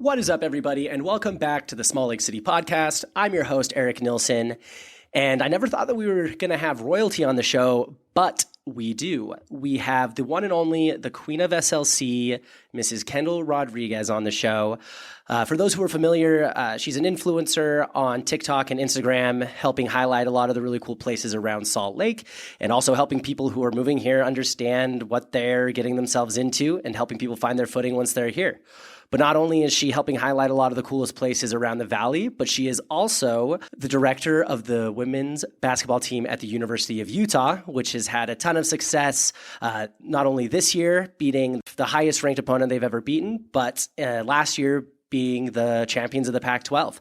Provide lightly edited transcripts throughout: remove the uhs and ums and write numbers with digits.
What is up, everybody, and welcome back to the Small Lake City podcast. I'm your host, Eric Nilsson, and I never thought that we were going to have royalty on the show, but we do. We have the one and only, the Queen of SLC, Mrs. Kendall Rodriguez, on the show. For those who are familiar, she's an influencer on TikTok and Instagram, helping highlight a lot of the really cool places around Salt Lake, and also helping people who are moving here understand what they're getting themselves into and helping people find their footing once they're here. But not only is she helping highlight a lot of the coolest places around the valley, but she is also the director of the women's basketball team at the University of Utah, which has had a ton of success, not only this year beating the highest ranked opponent they've ever beaten, but last year being the champions of the Pac-12.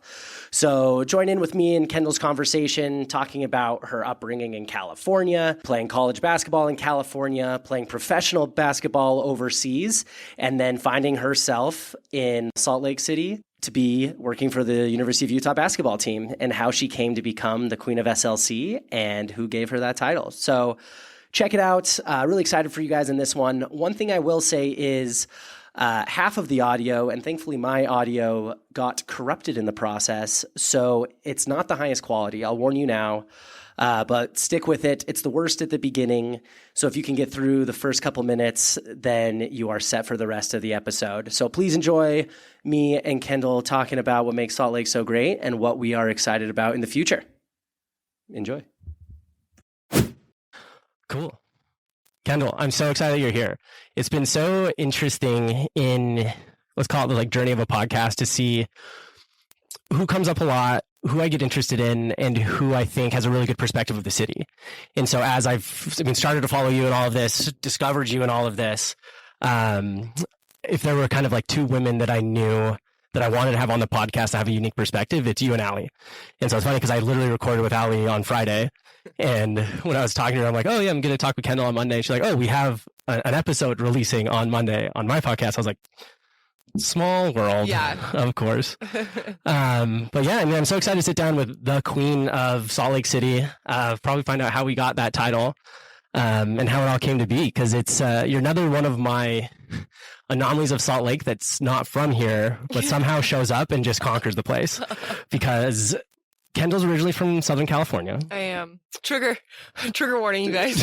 So join in with me in Kendall's conversation, talking about her upbringing in California, playing college basketball in California, playing professional basketball overseas, and then finding herself in Salt Lake City to be working for the University of Utah basketball team, and how she came to become the Queen of SLC and who gave her that title. So check it out. Really excited for you guys in this one. One thing I will say is, half of the audio, and thankfully my audio, got corrupted in the process, so it's not the highest quality. I'll warn you now, but stick with it. It's the worst at the beginning, so if you can get through the first couple minutes, then you are set for the rest of the episode. So please enjoy me and Kendall talking about what makes Salt Lake so great and what we are excited about in the future. Enjoy. Cool. Kendall, I'm so excited that you're here. It's been so interesting in, let's call it the journey of a podcast, to see who comes up a lot, who I get interested in, and who I think has a really good perspective of the city. And so as I've started to follow you in all of this, discovered you in all of this, if there were kind of two women that I knew that I wanted to have on the podcast to have a unique perspective, it's you and Allie. And so it's funny because I literally recorded with Allie on Friday. And when I was talking to her, I'm like, oh yeah, I'm going to talk with Kendall on Monday. She's like, oh, we have an episode releasing on Monday on my podcast. I was like, small world, yeah, of course. But yeah, I'm so excited to sit down with the Queen of Salt Lake City, probably find out how we got that title, and how it all came to be. Because it's you're another one of my anomalies of Salt Lake that's not from here, but somehow shows up and just conquers the place. Because Kendall's originally from Southern California. I am. Trigger warning, you guys.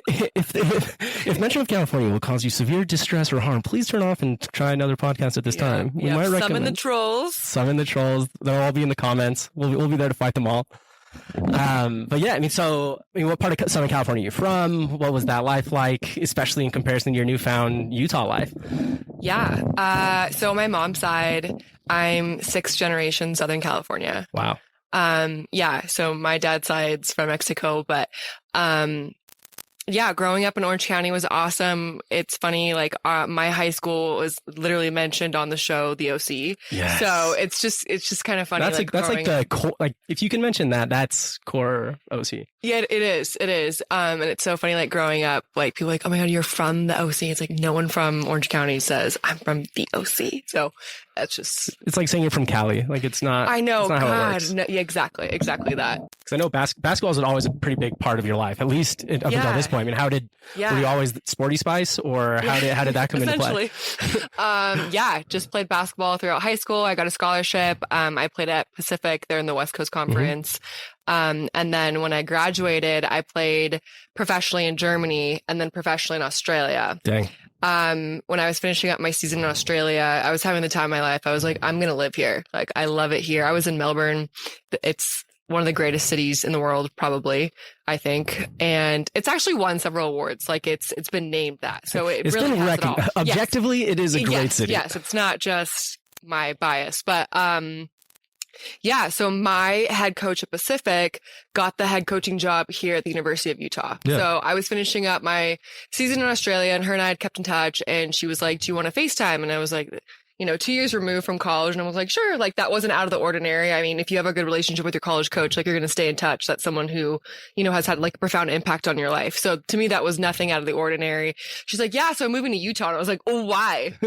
if mention of California will cause you severe distress or harm, please turn off and try another podcast at this time. We might recommend. Summon the trolls. They'll all be in the comments. We'll be there to fight them all. But yeah, what part of Southern California are you from? What was that life like, especially in comparison to your newfound Utah life? Yeah. So my mom's side, I'm 6th generation Southern California. Wow. Yeah. So my dad's side's from Mexico, but, yeah, growing up in Orange County was awesome. It's funny, my high school was literally mentioned on the show, The OC. Yes. So it's just kind of funny. That's the core, if you can mention that, that's core OC. Yeah, it is. And it's so funny, growing up, people are like, oh my God, you're from the OC. It's no one from Orange County says I'm from the OC. So that's just, it's like saying you're from Cali. It's not, I know. It's not how it works. No, yeah, exactly that. Because I know basketball is always a pretty big part of your life, at least up until this point. I mean, were you always Sporty Spice, or how did that come into play? Yeah, just played basketball throughout high school. I got a scholarship. I played at Pacific. They're in the West Coast Conference. Mm-hmm. And then when I graduated, I played professionally in Germany and then professionally in Australia. Dang. When I was finishing up my season in Australia, I was having the time of my life. I was like, I'm going to live here. I love it here. I was in Melbourne. It's one of the greatest cities in the world, probably, I think. And it's actually won several awards. It's been named that. So it's really been recognized. Objectively, yes. It is a great city. Yes, it's not just my bias, but yeah, so my head coach at Pacific got the head coaching job here at the University of Utah. Yeah. So I was finishing up my season in Australia, and her and I had kept in touch, and she was like, do you want to FaceTime? And I was like, 2 years removed from college. And I was like, sure, that wasn't out of the ordinary. I mean, if you have a good relationship with your college coach, you're going to stay in touch. That's someone who, has had a profound impact on your life. So to me, that was nothing out of the ordinary. She's like, yeah, so I'm moving to Utah. And I was like, oh, why?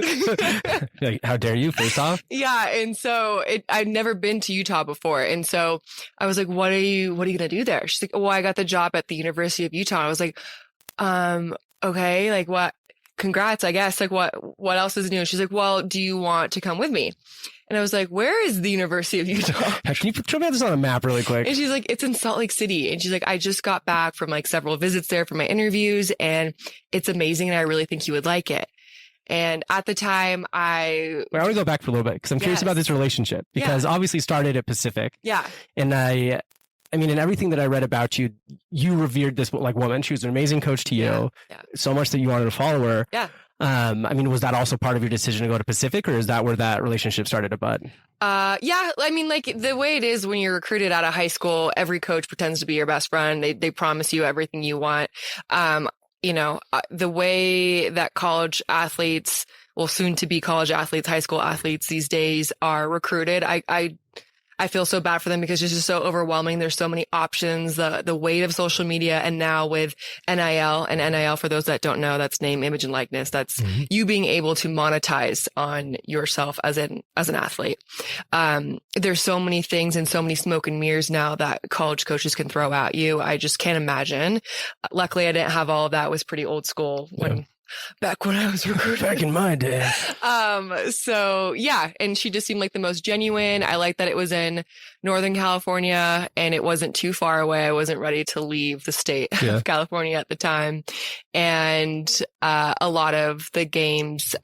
How dare you, first off? Yeah. And so I'd never been to Utah before. And so I was like, what are you going to do there? She's like, oh, I got the job at the University of Utah. I was like, okay, what? congrats, I guess. Like, what else is new? And she's like, well, do you want to come with me? And I was like, where is the University of Utah? Can you show me this on a map really quick? And she's like, it's in Salt Lake City. And she's like, I just got back from like several visits there for my interviews, and it's amazing. And I really think you would like it. And at the time, I want to go back for a little bit because I'm curious about this relationship, because obviously started at Pacific. Yeah. And I mean, in everything that I read about you, you revered this like woman. She was an amazing coach to you, so much that you wanted to follow her. Yeah. I mean, was that also part of your decision to go to Pacific, or is that where that relationship started to bud? Yeah. I mean, like the way it is when you're recruited out of high school, every coach pretends to be your best friend. They promise you everything you want. You know, the way that college athletes, well, soon to be college athletes, high school athletes these days are recruited. I feel so bad for them because it's just so overwhelming. There's so many options, the weight of social media, and now with NIL, and NIL, for those that don't know, that's name, image, and likeness. That's you being able to monetize on yourself as an athlete. There's so many things and so many smoke and mirrors now that college coaches can throw at you. I just can't imagine. Luckily, I didn't have all of that. It was pretty old school back when I was recruited. Back in my day. So yeah. And she just seemed like the most genuine. I liked that it was in Northern California and it wasn't too far away. I wasn't ready to leave the state of California at the time. And, a lot of the games,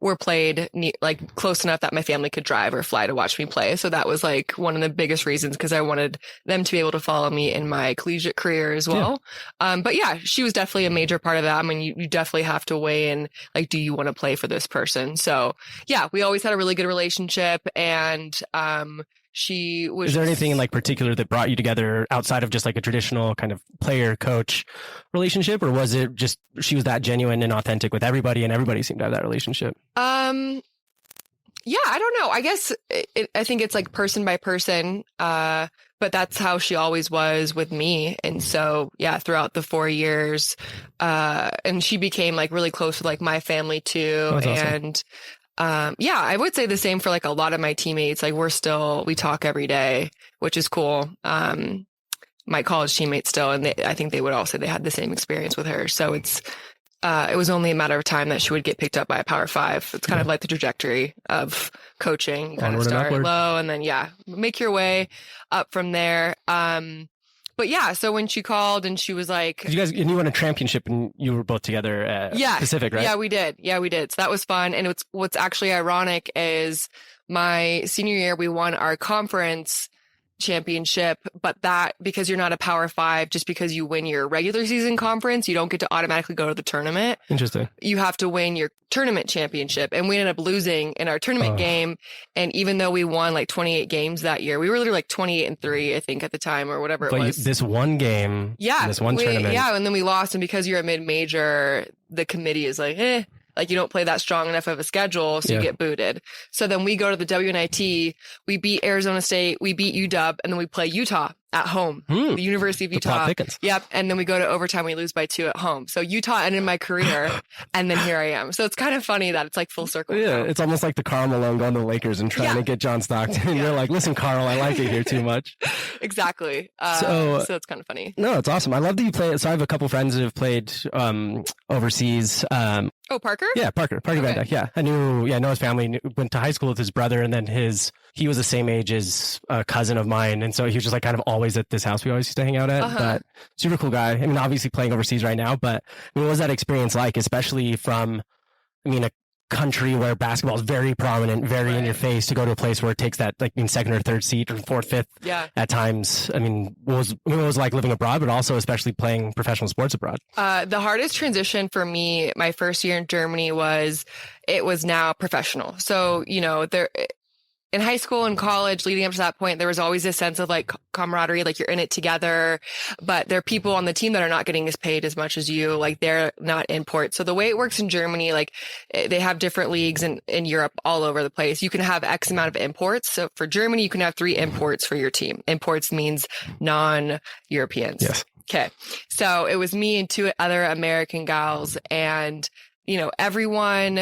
were played like close enough that my family could drive or fly to watch me play. So that was like one of the biggest reasons, because I wanted them to be able to follow me in my collegiate career as well. But yeah, she was definitely a major part of that. I mean, you definitely have to weigh in, like, do you want to play for this person? So yeah, we always had a really good relationship, and she was. Is there anything in like particular that brought you together outside of just like a traditional kind of player coach relationship, or was it just she was that genuine and authentic with everybody, and everybody seemed to have that relationship? Yeah, I don't know. I guess I think it's like person by person. But that's how she always was with me. And so, yeah, throughout the 4 years, and she became like really close with like my family too. Oh, that's awesome. And yeah, I would say the same for like a lot of my teammates. Like we talk every day, which is cool. My college teammates still, and I think they would all say they had the same experience with her. So it was only a matter of time that she would get picked up by a Power 5. It's kind of like the trajectory of coaching. You kind of start low and then, make your way up from there. But yeah, so when she called and she was like, you won a championship and you were both together at Pacific, right? Yeah, we did. So that was fun. And what's actually ironic is my senior year, we won our conference championship, but that, because you're not a Power 5, just because you win your regular season conference, you don't get to automatically go to the tournament. Interesting. You have to win your tournament championship, and we ended up losing in our tournament game. And even though we won like 28 games that year, we were literally like 28-3, I think, at the time, or whatever it was. This one game, this one tournament, and then we lost. And because you're a mid-major, the committee is like, like you don't play that strong enough of a schedule, so you get booted. So then we go to the WNIT, we beat Arizona State, we beat UW, and then we play Utah at home, the University of Utah. Yep. And then we go to overtime, we lose by 2 at home. So Utah ended my career, and then here I am. So it's kind of funny that it's like full circle. Yeah, it's almost like the Karl Malone going to the Lakers and trying to get John Stockton. And you're like, listen, Carl, I like it here too much. Exactly. So it's kind of funny. No, it's awesome. I love that you play. So I have a couple friends that have played overseas. Parker? Yeah, Parker Van Dyke. Yeah, I know his family. Went to high school with his brother, and then he was the same age as a cousin of mine, and so he was just like kind of always at this house we always used to hang out at. But super cool guy. I mean, obviously playing overseas right now, but I mean, what was that experience like, especially from, a country where basketball is very prominent, very in your face, to go to a place where it takes that like second or third seat or fourth, fifth at times. I mean, what was like living abroad, but also especially playing professional sports abroad? The hardest transition for me, my first year in Germany, was now professional. So, in high school and college, leading up to that point, there was always this sense of like camaraderie, like you're in it together, but there are people on the team that are not getting as paid as much as you, like they're not imports. So the way it works in Germany, like they have different leagues in Europe all over the place. You can have X amount of imports. So for Germany, you can have 3 imports for your team. Imports means non-Europeans. Yes. Okay. So it was me and 2 other American gals, and everyone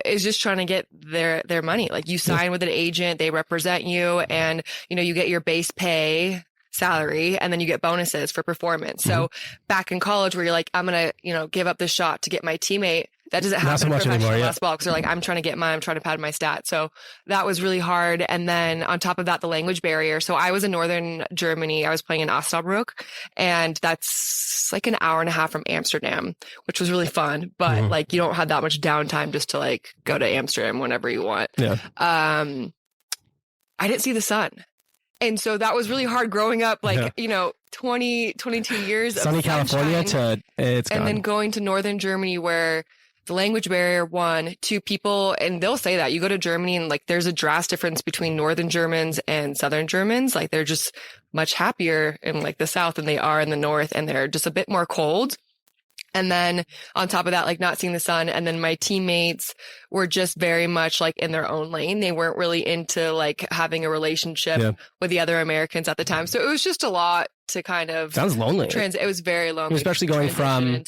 is just trying to get their money. Like you sign with an agent, they represent you, and you get your base pay salary, and then you get bonuses for performance. So back in college where you're like, I'm going to, give up this shot to get my teammate, that doesn't happen in professional basketball because they're like, I'm trying to get mine, I'm trying to pad my stats. So that was really hard. And then on top of that, the language barrier. So I was in northern Germany. I was playing in Osnabrück, and that's like an hour and a half from Amsterdam, which was really fun. But like, you don't have that much downtime just to like go to Amsterdam whenever you want. Yeah. I didn't see the sun. And so that was really hard growing up, like, 20, 22 years sunny of California to it's gone. And then going to northern Germany where the language barrier, 1, 2 people, and they'll say that you go to Germany and like there's a drastic difference between northern Germans and southern Germans. Like they're just much happier in like the south than they are in the north, and they're just a bit more cold. And then on top of that, like not seeing the sun. And then my teammates were just very much like in their own lane. They weren't really into like having a relationship with the other Americans at the time. So it was just a lot to kind of sounds lonely. It was very lonely, especially going from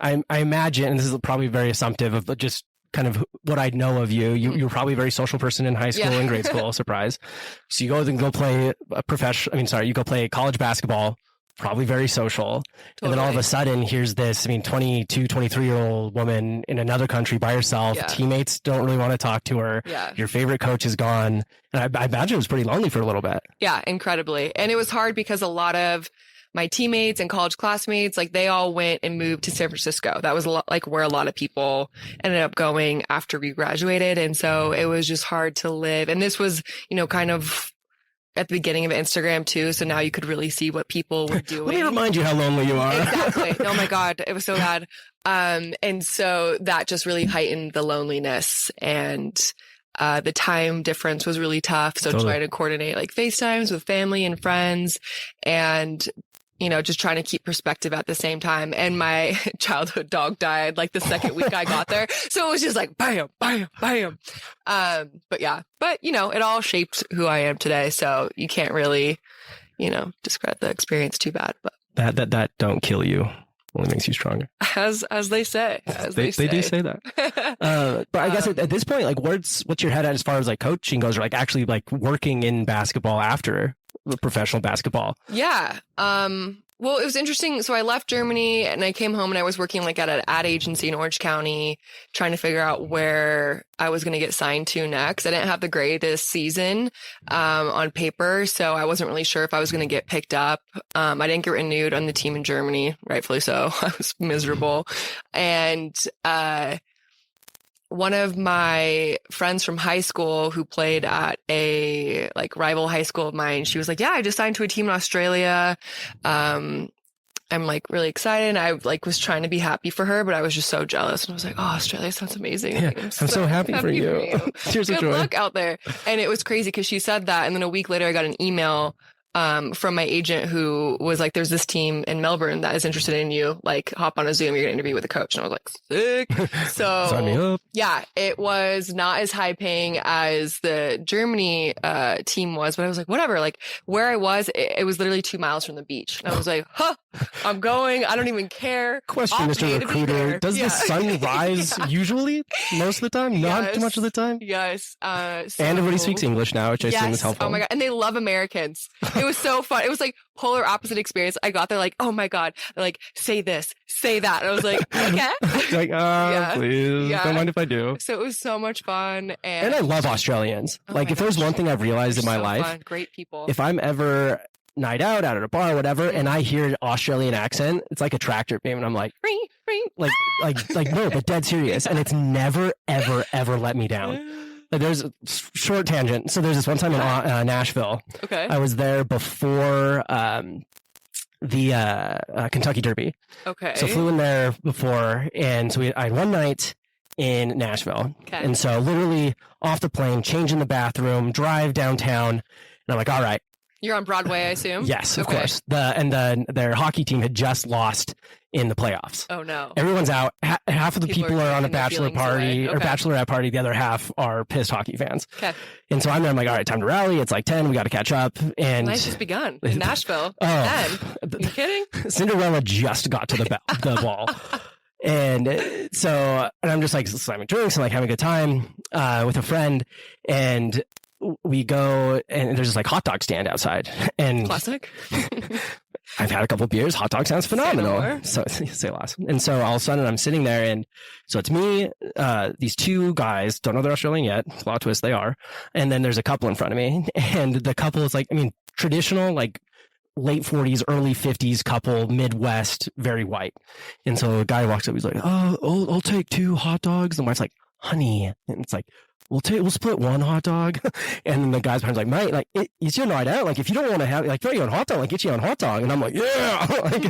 I imagine, and this is probably very assumptive of just kind of what I know of you. You're probably a very social person in high school and grade school. Surprise. So you go play you go play college basketball. Probably very social. Totally. And then all of a sudden, here's this, 22, 23-year-old woman in another country by herself. Yeah. Teammates don't really want to talk to her. Yeah. Your favorite coach is gone. And I imagine it was pretty lonely for a little bit. Yeah, incredibly. And it was hard because a lot of my teammates and college classmates, like they all went and moved to San Francisco. That was like where a lot of people ended up going after we graduated. And so it was just hard to live. And this was, kind of at the beginning of Instagram too. So now you could really see what people were doing. Let me remind you how lonely you are. Exactly. Oh my God. It was so bad. And so that just really heightened the loneliness, and the time difference was really tough. So trying to coordinate like FaceTimes with family and friends, and just trying to keep perspective at the same time. And my childhood dog died like the second week I got there. So it was just like, bam, bam, bam. But it all shaped who I am today. So you can't really, describe the experience too bad, but that don't kill you. Only makes you stronger. As they say. They do say that. But I guess at this point, like what's your head at as far as like coaching goes, or like actually like working in basketball after professional basketball? Yeah. Well, it was interesting. So I left Germany and I came home and I was working like at an ad agency in Orange County, trying to figure out where I was going to get signed to next. I didn't have the greatest season on paper, so I wasn't really sure if I was going to get picked up. I didn't get renewed on the team in Germany, rightfully so. I was miserable. And one of my friends from high school who played at a like rival high school of mine, she was like, yeah, I just signed to a team in Australia. I'm like really excited. And I like was trying to be happy for her, but I was just so jealous. And I was like, oh, Australia sounds amazing. Yeah, I'm so happy for you. Tears of joy. Good luck out there. And it was crazy because she said that. And then a week later, I got an email from my agent who was like, there's this team in Melbourne that is interested in you, like hop on a Zoom, you're gonna interview with a coach. And I was like, sick. So sign me up. Yeah, it was not as high paying as the Germany team was, but I was like, whatever. Like where I was, it was literally 2 miles from the beach. And I was like, I'm going, I don't even care. Question, Mr. Recruiter, does the sun rise usually most of the time? Not too much of the time? Yes. And everybody speaks English now, which I assume is helpful. Oh my God. And they love Americans. It was so fun. It was like polar opposite experience. I got there like, oh my God, they're like, say this, say that. And I was like, okay. Like, please, don't mind if I do. So it was so much fun. And I love Australians. Like if there's one thing I've realized in my life, fun. Great people. If I'm ever night out at a bar or whatever, and I hear an Australian accent, it's like a tractor beam. And I'm like, like, no, but dead serious. And it's never, ever, ever let me down. There's a short tangent. So there's this one time in Nashville. Okay. I was there before the Kentucky Derby. Okay. So flew in there before, and so I had one night in Nashville. Okay. And so literally off the plane, change in the bathroom, drive downtown, and I'm like, all right. You're on Broadway, I assume? Yes, of course. Their hockey team had just lost in the playoffs. Oh, no. Everyone's out. Half of the people are on a bachelor party or bachelorette party. The other half are pissed hockey fans. Okay. And so I'm there. I'm like, all right, time to rally. It's like 10. We got to catch up. And nice just begun in Nashville. Are you kidding? Cinderella just got to the ball. And so, and I'm just like slamming drinks and like having a good time with a friend. And we go and there's this like hot dog stand outside. And classic. I've had a couple beers. Hot dog sounds phenomenal. So say less. And so all of a sudden I'm sitting there, and so it's me, these two guys, don't know they're Australian yet. Plot twist, they are. And then there's a couple in front of me, and the couple is like, I mean, traditional, like late 40s, early 50s couple, Midwest, very white. And so a guy walks up, he's like, oh, I'll take 2 hot dogs. And the wife's like, honey. And it's like, we'll split 1 hot dog. And then the guy's behind like, mate, like, it's your night out. Like, if you don't want to have, like, throw you on hot dog, like, get you on hot dog. And I'm like, yeah, like,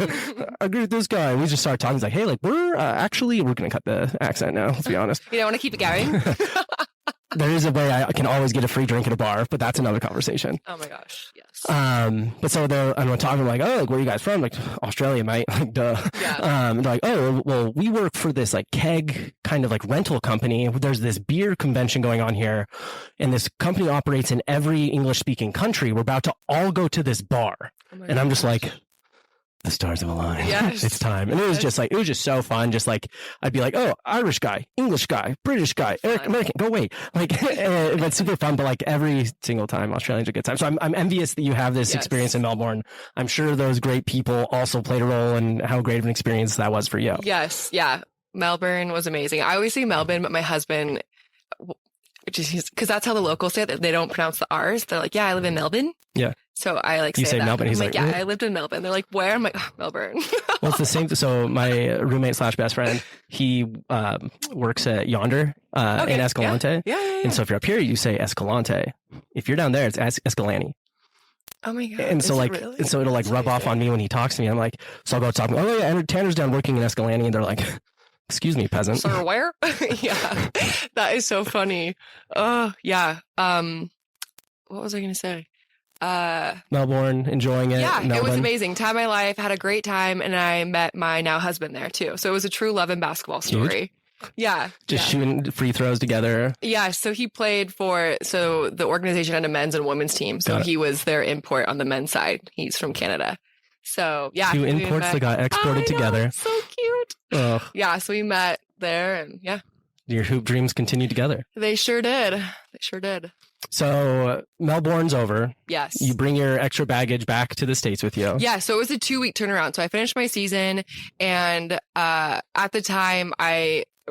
I agree with this guy. And we just started talking. He's like, hey, like, we're going to cut the accent now. Let's be honest. You don't want to keep it going? There is a way I can always get a free drink at a bar, but that's another conversation. Oh my gosh, yes. But so I'm talking like, oh, like, where are you guys from? Like, Australia, mate. Like, duh. Yeah. They're like, oh, well, we work for this like keg kind of like rental company. There's this beer convention going on here, and this company operates in every English speaking country. We're about to all go to this bar, and I'm just like, the stars have aligned. Yes. It's time. And it was just so fun. Just like, I'd be like, oh, Irish guy, English guy, British guy, American, go away. Like, it's super fun. But like every single time, Australians a good time. So I'm envious that you have this experience in Melbourne. I'm sure those great people also played a role in how great of an experience that was for you. Yes. Yeah. Melbourne was amazing. I always say Melbourne, but my husband, because that's how the locals say it. They don't pronounce the R's. They're like, yeah, I live in Melbourne. Yeah. So I like you say that. Melbourne. He's I'm like, yeah, what? I lived in Melbourne. They're like, where? I'm like, oh, Melbourne. Well, it's the same. So my roommate / best friend, he works at Yonder in Escalante. Yeah. And so if you're up here, you say Escalante. If you're down there, it's Escalante. Oh my god! And so really? and so it'll like rub off on me when he talks to me. I'm like, so I'll go talk. Oh yeah, Tanner's down working in Escalante, and they're like, excuse me, peasant. Sir, where? Yeah, that is so funny. Oh yeah. What was I gonna say? Melbourne, enjoying it. Yeah, Melbourne. It was amazing. Time of my life, had a great time, and I met my now husband there too. So it was a true love and basketball story. Huge. Yeah. Just shooting free throws together. Yeah. So he played so the organization had a men's and women's team. So he was their import on the men's side. He's from Canada. So yeah. 2 imports that got exported together. So cute. Ugh. Yeah. So we met there, and yeah. Your hoop dreams continue together. They sure did. So Melbourne's over. Yes. You bring your extra baggage back to the States with you. Yeah. So it was a 2-week turnaround. So I finished my season, and at the time,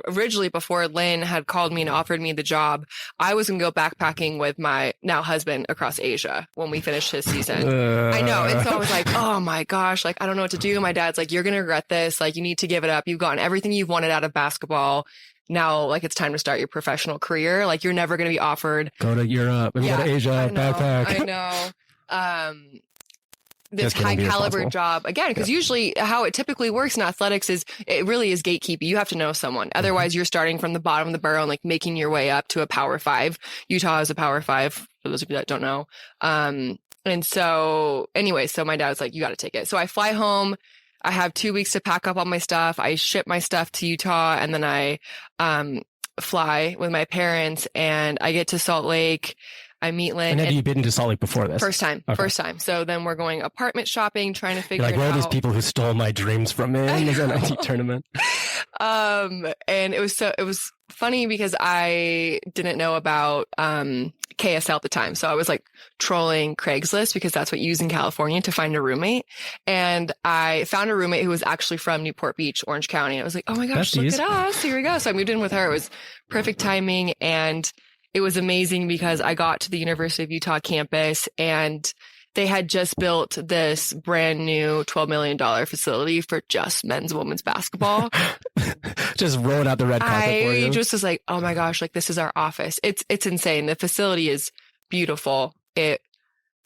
originally before Lynn had called me and offered me the job, I was going to go backpacking with my now husband across Asia when we finished his season. I know. And so I was like, oh my gosh, like, I don't know what to do. My dad's like, you're going to regret this. Like, you need to give it up. You've gotten everything you've wanted out of basketball. Now, like, it's time to start your professional career. Like, you're never going to be offered. Go to Europe and go to Asia, backpack. I know. This high caliber job again, because usually how it typically works in athletics is it really is gatekeeping. You have to know someone. Otherwise, you're starting from the bottom of the barrel and like making your way up to a Power 5. Utah is a Power 5 for those of you that don't know. And so anyway, so my dad was like, you got to take it. So I fly home. I have 2 weeks to pack up all my stuff. I ship my stuff to Utah, and then I fly with my parents, and I get to Salt Lake. I meet Lynn. And have you been to Salt Lake before this? First time. So then we're going apartment shopping, trying to figure it out. Where are these people who stole my dreams from me in the E19 tournament? And it was funny because I didn't know about KSL at the time. So I was like trolling Craigslist because that's what you use in California to find a roommate. And I found a roommate who was actually from Newport Beach, Orange County. I was like, oh my gosh, look at us. Here we go. So I moved in with her. It was perfect timing. And it was amazing because I got to the University of Utah campus, and they had just built this brand new $12 million facility for just men's and women's basketball. Just rolling out the red carpet for you. I just was like, oh my gosh, like, this is our office. It's insane. The facility is beautiful.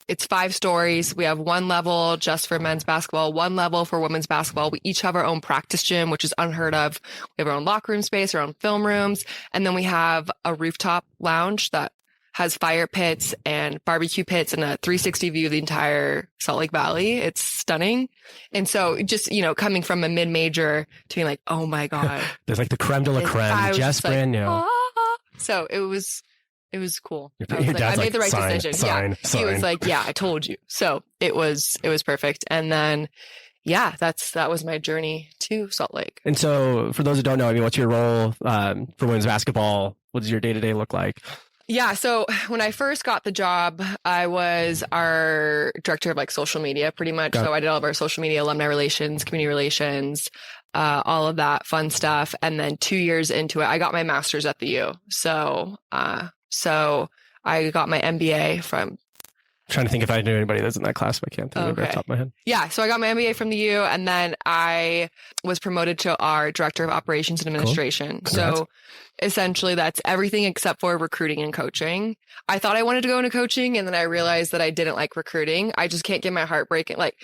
It's 5 stories. We have 1 level just for men's basketball, 1 level for women's basketball. We each have our own practice gym, which is unheard of. We have our own locker room space, our own film rooms. And then we have a rooftop lounge that has fire pits and barbecue pits and a 360 view of the entire Salt Lake Valley. It's stunning. And so just, coming from a mid-major to being like, oh my God. There's like the creme de la creme, just brand new. So it was cool. Your dad's I made the right decision. Sign. He was like, yeah, I told you. So it was perfect. And then, yeah, that was my journey to Salt Lake. And so for those who don't know, what's your role for women's basketball? What does your day-to-day look like? Yeah. So when I first got the job, I was our director of like social media pretty much. So I did all of our social media, alumni relations, community relations, all of that fun stuff. And then 2 years into it, I got my master's at the U. So I got my MBA from... Trying to think if I knew anybody that's in that class, but I can't think of it off the top of my head. Yeah, so I got my MBA from the U, and then I was promoted to our director of operations and administration. Cool. So essentially that's everything except for recruiting and coaching. I thought I wanted to go into coaching, and then I realized that I didn't like recruiting. I just can't get my heart breaking. Like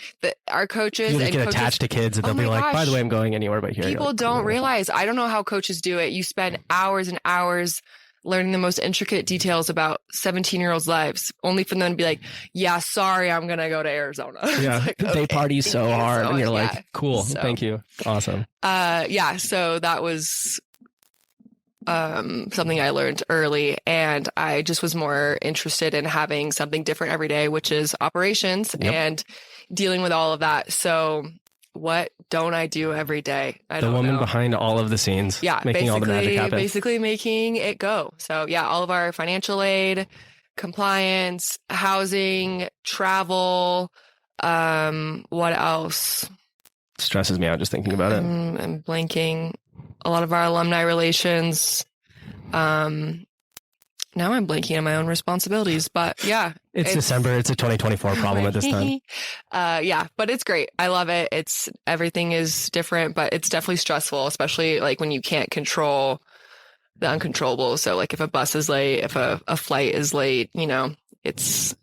our coaches... You just get attached to kids, and they'll be like, by the way, I'm going anywhere but here. People don't realize. I don't know how coaches do it. You spend hours and hours learning the most intricate details about 17-year-olds' lives, only for them to be like, yeah, sorry, I'm going to go to Arizona. Yeah, like, they party so hard, and you're like, cool, so, thank you, awesome. So that was something I learned early, and I just was more interested in having something different every day, which is operations and dealing with all of that. So what don't I do every day? The woman behind all of the scenes. Yeah. Making all the magic happen. Basically making it go. So yeah, all of our financial aid, compliance, housing, travel. What else? Stresses me out just thinking about it. I'm blanking. A lot of our alumni relations. Now I'm blanking on my own responsibilities, but yeah. It's December. It's a 2024 problem at this time. Yeah, but it's great. I love it. Everything is different, but it's definitely stressful, especially like when you can't control the uncontrollable. So like if a bus is late, if a flight is late, it's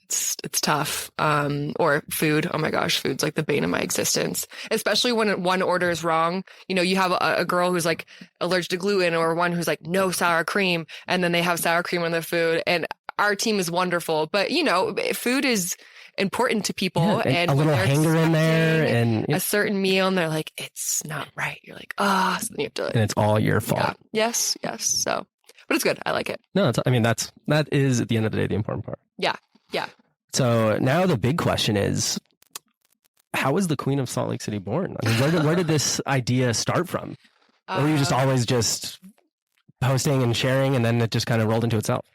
tough. Or food. Oh my gosh, food's like the bane of my existence, especially when one order is wrong. You have a girl who's like allergic to gluten, or one who's like no sour cream, and then they have sour cream on their food. And our team is wonderful, but food is important to people. Yeah, and a little hanger in there and a certain meal, and they're like, it's not right. You're like, so then you have to, and it's all your fault. Yeah. Yes. So, but it's good. I like it. No, that is at the end of the day, the important part. Yeah. So now the big question is, how was the Queen of Salt Lake City born? I mean, where did this idea start from? Or were you just always just posting and sharing, and then it just kind of rolled into itself?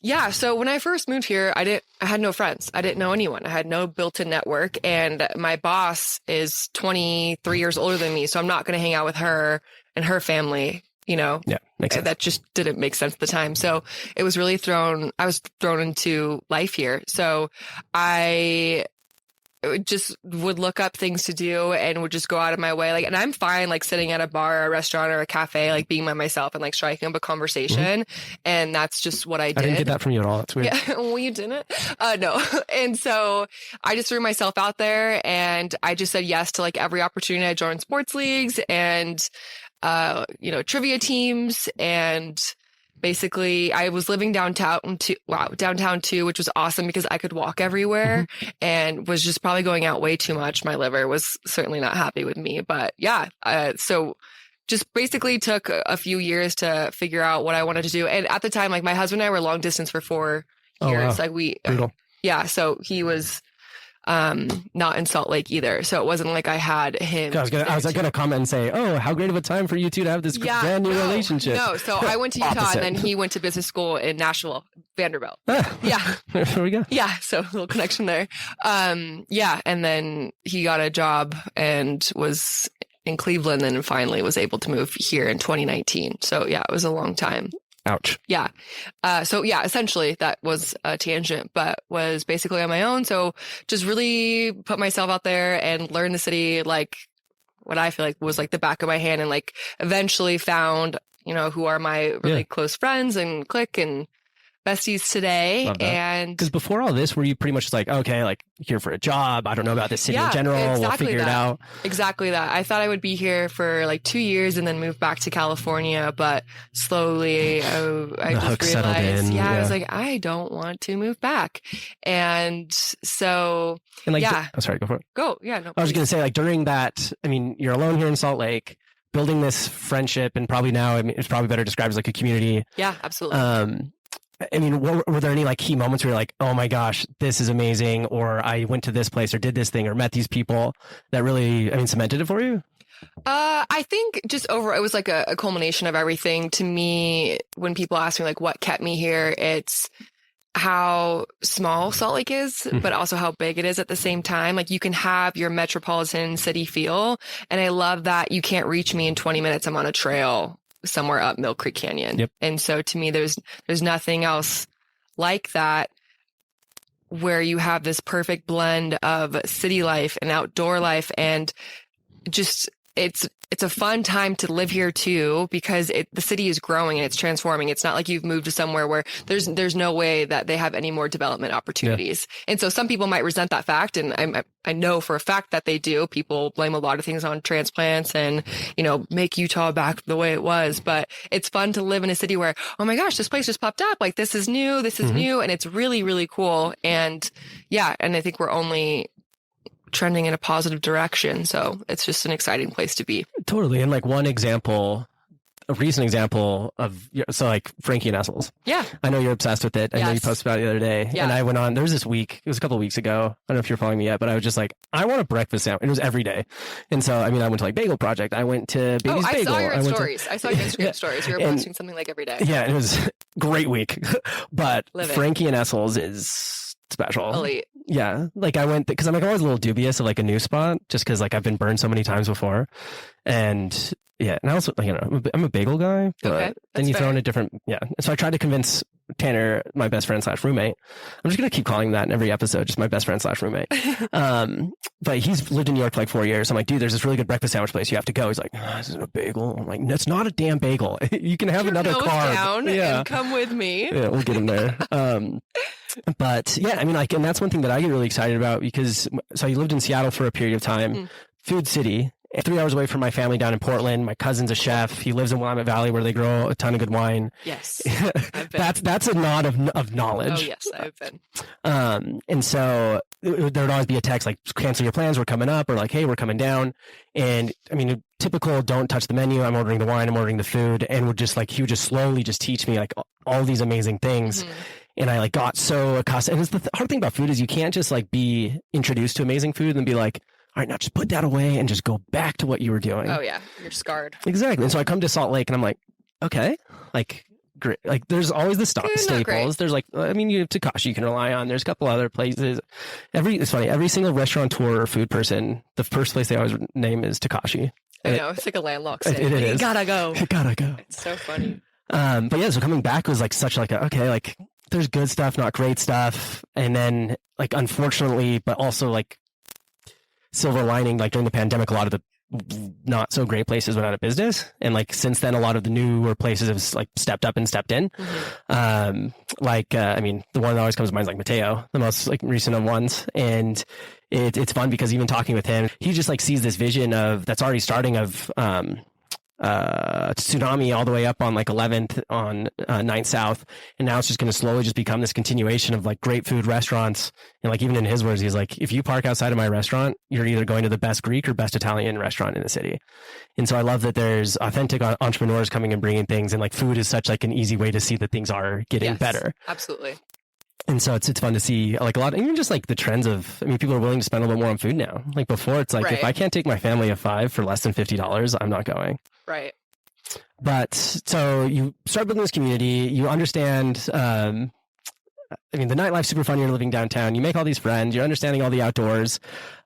Yeah. So when I first moved here, I had no friends. I didn't know anyone. I had no built-in network, and my boss is 23 years older than me. So I'm not going to hang out with her and her family. Yeah, makes sense. That just didn't make sense at the time. So it was really I was thrown into life here. So I just would look up things to do and would just go out of my way. And I'm fine, sitting at a bar or a restaurant or a cafe, being by myself and striking up a conversation. Mm-hmm. And that's just what I did. I didn't get that from you at all. That's weird. Yeah. Well, you didn't? No. And so I just threw myself out there, and I just said yes to every opportunity. I joined sports leagues and trivia teams, and basically I was living downtown too, which was awesome because I could walk everywhere. Mm-hmm. And was just probably going out way too much. My liver was certainly not happy with me, but yeah. So just basically took a few years to figure out what I wanted to do. And at the time, my husband and I were long distance for 4 years. Oh, wow. Brutal. Yeah. So he was not in Salt Lake either. So it wasn't like I had him. I was gonna comment and say, oh, how great of a time for you two to have this brand new relationship. No, so I went to Utah and then he went to business school in Nashville, Vanderbilt. Yeah. There we go. Yeah. So a little connection there. Yeah. And then he got a job and was in Cleveland, and finally was able to move here in 2019. So yeah, it was a long time. Ouch. Yeah. So yeah, essentially that was a tangent, but was basically on my own. So just really put myself out there and learn the city, what I feel like was the back of my hand, and eventually found, who are my really close friends and clique and besties today. And because before all this, were you pretty much just okay, here for a job? I don't know about this city in general. Exactly, we'll figure it out. Exactly that. I thought I would be here for 2 years and then move back to California, but slowly I just realized, I was I don't want to move back. And so, I'm sorry, go for it. Go. Yeah. No, I was going to say, during that, you're alone here in Salt Lake, building this friendship, and probably now, it's probably better described as a community. Yeah, absolutely. Were there any key moments where you're oh my gosh, this is amazing, or I went to this place or did this thing or met these people that really, cemented it for you? I think just over, it was like a culmination of everything. To me, when people ask me like what kept me here, it's how small Salt Lake is, but also how big it is at the same time. Like you can have your metropolitan city feel. And I love that you can't reach me in 20 minutes. I'm on a trail somewhere up Mill Creek Canyon. Yep. And so to me, there's nothing else like that, where you have this perfect blend of city life and outdoor life, and just it's a fun time to live here too, because the city is growing and it's transforming. It's not like you've moved to somewhere where there's no way that they have any more development opportunities. Yeah. And so some people might resent that fact, and I know for a fact that they do. People blame a lot of things on transplants and, make Utah back the way it was. But it's fun to live in a city where, oh my gosh, this place just popped up. Like this is new, and it's really, really cool. And yeah, and I think we're only trending in a positive direction. So it's just an exciting place to be. Totally. And like a recent example of, so like Frankie and SLC. Yeah. I know you're obsessed with it. I know you posted about it the other day. Yeah. And I went on, there was this week, it was a couple of weeks ago. I don't know if you're following me yet, but I was just like, I want a breakfast sandwich. It was every day. And so, I went to like Bagel Project. I went to Baby's Bagel. I saw your stories. I saw your Instagram stories. You were posting something like every day. Yeah. It was a great week. But Frankie and SLC is special. Elite. Yeah. Like I went, because I'm like always a little dubious of like a new spot, just because like I've been burned so many times before. And yeah, and I also, I'm a bagel guy, but then you throw in a different, So I tried to convince Tanner, my best friend / roommate. I'm just going to keep calling him that in every episode, just my best friend / roommate. But he's lived in New York for like 4 years. I'm like, dude, there's this really good breakfast sandwich place. You have to go. He's like, this isn't a bagel. I'm like, it's not a damn bagel. You can have another carb. Down and come with me. Yeah, we'll get him there. But yeah, and that's one thing that I get really excited about, because so I lived in Seattle for a period of time, food city. 3 hours away from my family down in Portland. My cousin's a chef. He lives in Willamette Valley, where they grow a ton of good wine. Yes, that's a nod of knowledge. Oh yes, I've been. And so there'd always be a text like, cancel your plans, we're coming up, or like, hey, we're coming down. And a typical don't touch the menu. I'm ordering the wine, I'm ordering the food, and he would just slowly just teach me like all these amazing things. And I like got so accustomed. And the hard thing about food is you can't just like be introduced to amazing food and be like, all right, now just put that away and just go back to what you were doing. Oh yeah, you're scarred. Exactly. And so I come to Salt Lake and I'm like, okay, like great. Like there's always the staples. There's like, you have Takashi you can rely on. There's a couple other places. It's funny. Every single restaurateur or food person, the first place they always name is Takashi. I know, it's like a landlocked city. It is. You gotta go. You gotta go. It's so funny. But yeah, so coming back was like such like there's good stuff, not great stuff. And then like, unfortunately, but also like silver lining, like during the pandemic, a lot of the not so great places went out of business. And like, since then, a lot of the newer places have like stepped up and stepped in. The one that always comes to mind is like Mateo, the most like recent of ones. And it's fun because even talking with him, he just like sees this vision that's already starting of, tsunami all the way up on like 11th on 9th South, and now it's just going to slowly just become this continuation of like great food restaurants. And like, even in his words, he's like, if you park outside of my restaurant, you're either going to the best Greek or best Italian restaurant in the city. And so I love that there's authentic entrepreneurs coming and bringing things, and like food is such like an easy way to see that things are getting better. Absolutely. And so it's fun to see like a lot, even just like the trends of, people are willing to spend a little more on food now. Like before, it's like, if I can't take my family of 5 for less than $50, I'm not going. Right. But so you start building this community, you understand, the nightlife's super fun. You're living downtown, you make all these friends, you're understanding all the outdoors.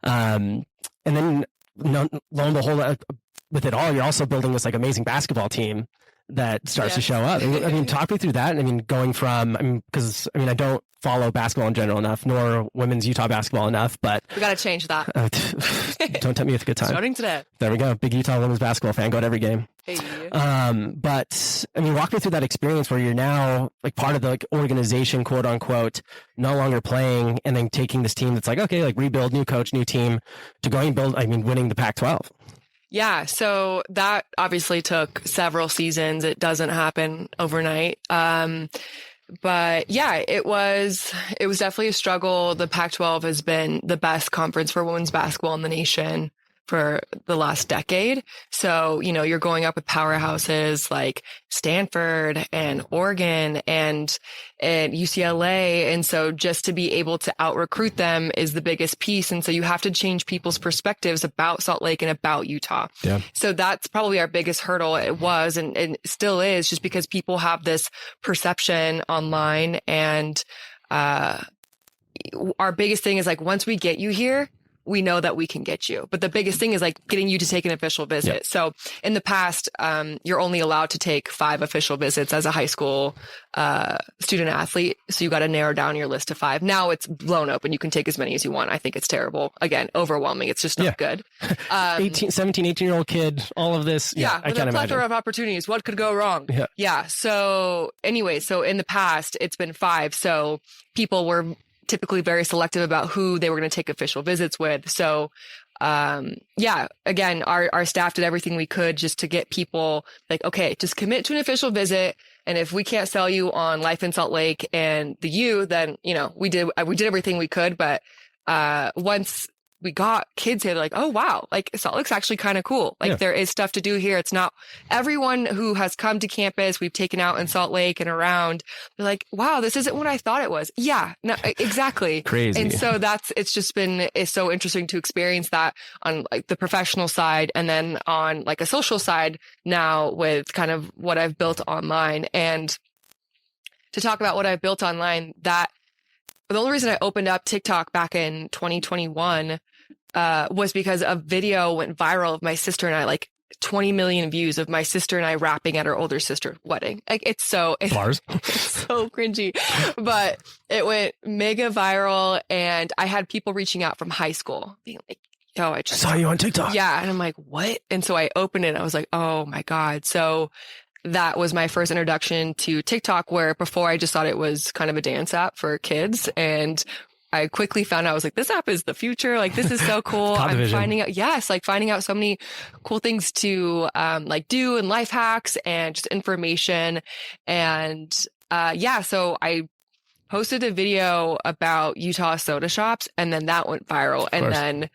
And then lo and behold, with it all, you're also building this like amazing basketball team that starts to show up. Talk me through that. Going from, because I don't follow basketball in general enough, nor women's Utah basketball enough, but we got to change that. Don't tempt me with a good time. Starting today. There we go. Big Utah women's basketball fan. Go to every game. Hey. But walk me through that experience where you're now like part of the like organization, quote unquote, no longer playing, and then taking this team that's like, okay, like rebuild, new coach, new team, to going and build, winning the Pac-12. Yeah, so that obviously took several seasons. It doesn't happen overnight. But yeah, it was definitely a struggle. The Pac-12 has been the best conference for women's basketball in the nation for the last decade. So, you know, you're going up with powerhouses like Stanford and Oregon and UCLA. And so just to be able to out recruit them is the biggest piece. And so you have to change people's perspectives about Salt Lake and about Utah. Yeah. So that's probably our biggest hurdle. It was and still is, just because people have this perception online. And our biggest thing is like, once we get you here, we know that we can get you. But the biggest thing is like getting you to take an official visit. Yep. So in the past, you're only allowed to take 5 official visits as a high school student athlete. So you got to narrow down your list to 5. Now it's blown open. You can take as many as you want. I think it's terrible. Again, overwhelming. It's just not good. 18-year-old kid, all of this. Yeah, I can't imagine. A plethora of opportunities. What could go wrong? Yeah. So anyway, so in the past, it's been 5. So people were typically very selective about who they were going to take official visits with. So, again, our staff did everything we could just to get people like, okay, just commit to an official visit. And if we can't sell you on Life in Salt Lake and the U, then, you know, we did everything we could. But, once we got kids here, they're like, oh, wow, like Salt Lake's actually kind of cool. Like there is stuff to do here. It's not everyone who has come to campus we've taken out in Salt Lake and around. They're like, wow, this isn't what I thought it was. Yeah, no, exactly. Crazy. And so it's so interesting to experience that on like the professional side, and then on like a social side now with kind of what I've built online. And to talk about what I've built online, that the only reason I opened up TikTok back in 2021 was because a video went viral of my sister and I, like 20 million views of my sister and I rapping at her older sister's wedding. Like it's so cringy, but it went mega viral. And I had people reaching out from high school being like, yo, I saw you on TikTok. Yeah. And I'm like, what? And so I opened it and I was like, oh my God. So that was my first introduction to TikTok, where before I just thought it was kind of a dance app for kids. And I quickly found out, I was like, this app is the future. Like, this is so cool. I'm finding out so many cool things to, like do, and life hacks and just information. And, so I posted a video about Utah soda shops, and then that went viral. And then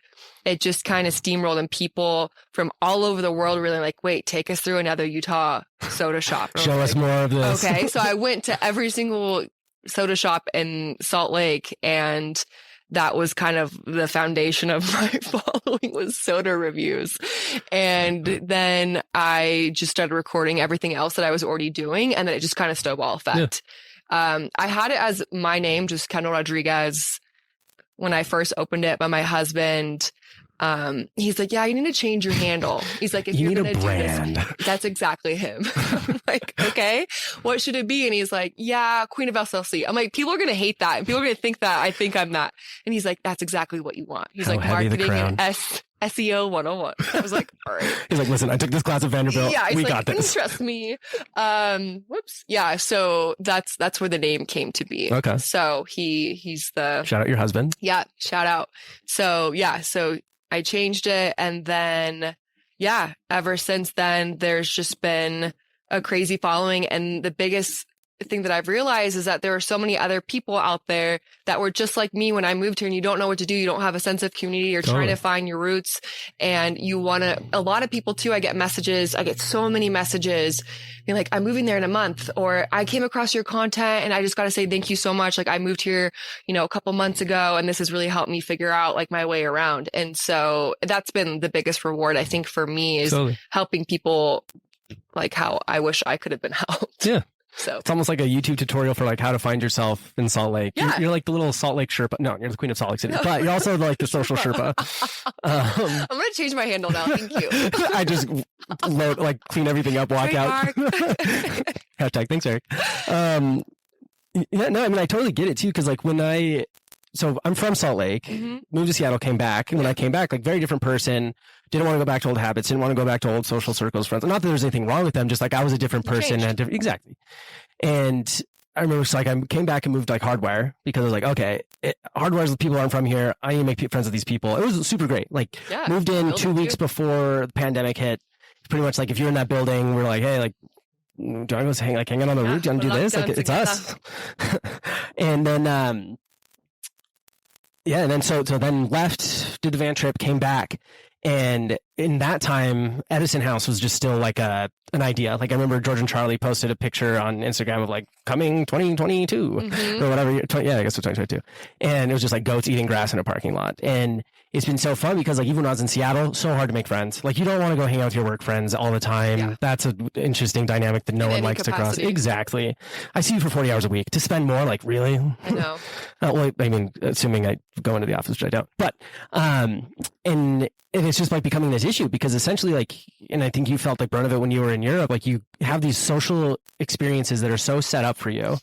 it just kind of steamrolled, and people from all over the world really like, wait, take us through another Utah soda shop. Show us more of this. Okay. So I went to every single soda shop in Salt Lake, and that was kind of the foundation of my following, was soda reviews. And then I just started recording everything else that I was already doing, and then it just kind of snowball effect. Yeah. I had it as my name, just Kendall Rodriguez, when I first opened it, but my husband, he's like, yeah, you need to change your handle. He's like, if you're going to do this, that's exactly him. I'm like, okay, what should it be? And he's like, yeah, Queen of SLC. I'm like, people are going to hate that. And people are going to think that I think I'm that. And he's like, that's exactly what you want. He's like, marketing and SEO 101. I was like, all right. He's like, listen, I took this class at Vanderbilt. Yeah, we got this. Trust me. Whoops. Yeah. So that's where the name came to be. Okay. So he's the shout out your husband. Yeah. Shout out. So I changed it. And then, ever since then, there's just been a crazy following. And the biggest thing that I've realized is that there are so many other people out there that were just like me when I moved here, and you don't know what to do. You don't have a sense of community. You're trying to find your roots, and you want to, a lot of people too. I get so many messages being like, I'm moving there in a month, or I came across your content and I just got to say, thank you so much. Like, I moved here, a couple months ago, and this has really helped me figure out like my way around. And so that's been the biggest reward, I think, for me, is helping people like how I wish I could have been helped. Yeah. So it's almost like a YouTube tutorial for like how to find yourself in Salt Lake. Yeah. You're like the little Salt Lake Sherpa. No, you're the Queen of Salt Lake City, but you're also like the social Sherpa. I'm going to change my handle now. Thank you. I just clean everything up, walk out. Hashtag, thanks, Eric. I totally get it too. Cause like so I'm from Salt Lake, moved to Seattle, came back. And when I came back, like very different person, didn't want to go back to old habits, didn't want to go back to old social circles, friends. Not that there's anything wrong with them, just like I was a different person. Exactly. And I remember it's like I came back and moved like Hardwire, because I was like, okay, Hardwire's the people aren't from here. I need to make friends with these people. It was super great. Like moved in 2 weeks before the pandemic hit. Pretty much like if you're in that building, we're like, hey, like, do I go hang out on the roof? Do you want to do this? Like it's us. And then, so then left, did the van trip, came back, And in that time, Edison House was just still like an idea. Like I remember George and Charlie posted a picture on Instagram of like coming 2022 or whatever. Yeah, I guess it's 2022. And it was just like goats eating grass in a parking lot. And it's been so fun because like even when I was in Seattle, so hard to make friends. Like you don't want to go hang out with your work friends all the time. Yeah. That's an interesting dynamic that no one likes to cross. Exactly. I see you for 40 hours a week. To spend more, like really? I know. Well, I mean, assuming I go into the office, which I don't. But and it's just like becoming this issue because essentially like, and I think you felt like burn of it when you were in Europe, like you have these social experiences that are so set up for you.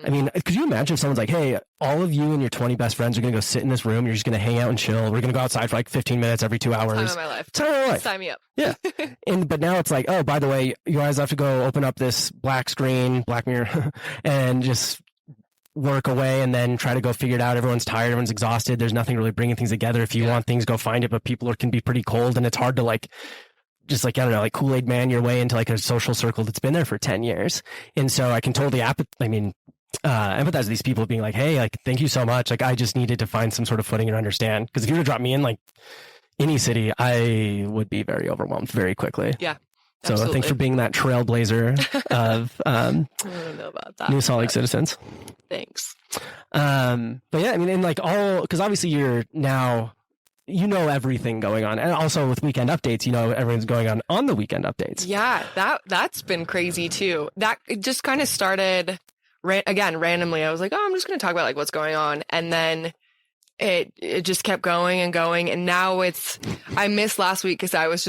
I mean, could you imagine if someone's like, hey, all of you and your 20 best friends are going to go sit in this room. You're just going to hang out and chill. We're going to go outside for like 15 minutes every 2 hours. Time of my life. Time of my life. Sign me up. Yeah. But now it's like, oh, by the way, you guys have to go open up this black screen, Black Mirror, and just work away and then try to go figure it out. Everyone's tired. Everyone's exhausted. There's nothing really bringing things together. If you want things, go find it. But people can be pretty cold and it's hard to like, just like, I don't know, like Kool-Aid man your way into like a social circle that's been there for 10 years. And so I can totally, empathize with these people being like, hey, like, thank you so much. Like, I just needed to find some sort of footing and understand. Because if you were to drop me in like any city, I would be very overwhelmed very quickly. Yeah. So absolutely. Thanks for being that trailblazer of I don't know about that, New Salt Lake citizens. Thanks. But yeah, I mean, and like because obviously you're now, you know everything going on. And also with weekend updates, you know everything's going on the weekend updates. Yeah, that's been crazy too. That it just kind of started randomly. I was like, oh, I'm just going to talk about like what's going on. And then it just kept going and going. And now I missed last week because I was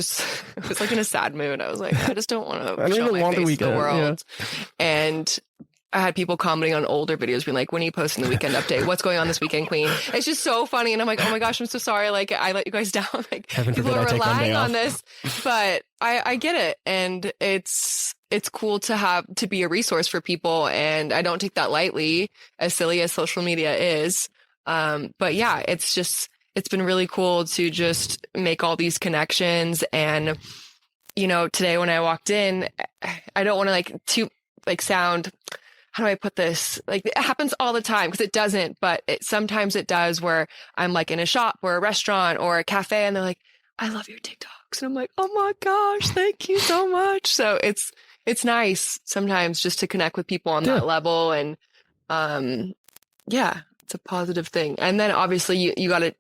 like in a sad mood. I was like, I just don't want to show my face to the world. Yeah. And I had people commenting on older videos being like, when are you posting the weekend update? What's going on this weekend, Queen? It's just so funny. And I'm like, oh my gosh, I'm so sorry. Like I let you guys down. Like people are relying on this, but I get it. And it's cool to be a resource for people. And I don't take that lightly, as silly as social media is. But yeah, it's been really cool to just make all these connections. And, you know, today when I walked in, I don't want to sound, how do I put this? Like it happens all the time because it doesn't, but sometimes it does where I'm like in a shop or a restaurant or a cafe and they're like, I love your TikToks. And I'm like, oh my gosh, thank you so much. So it's nice sometimes just to connect with people on that level. And, yeah, it's a positive thing. And then obviously you got to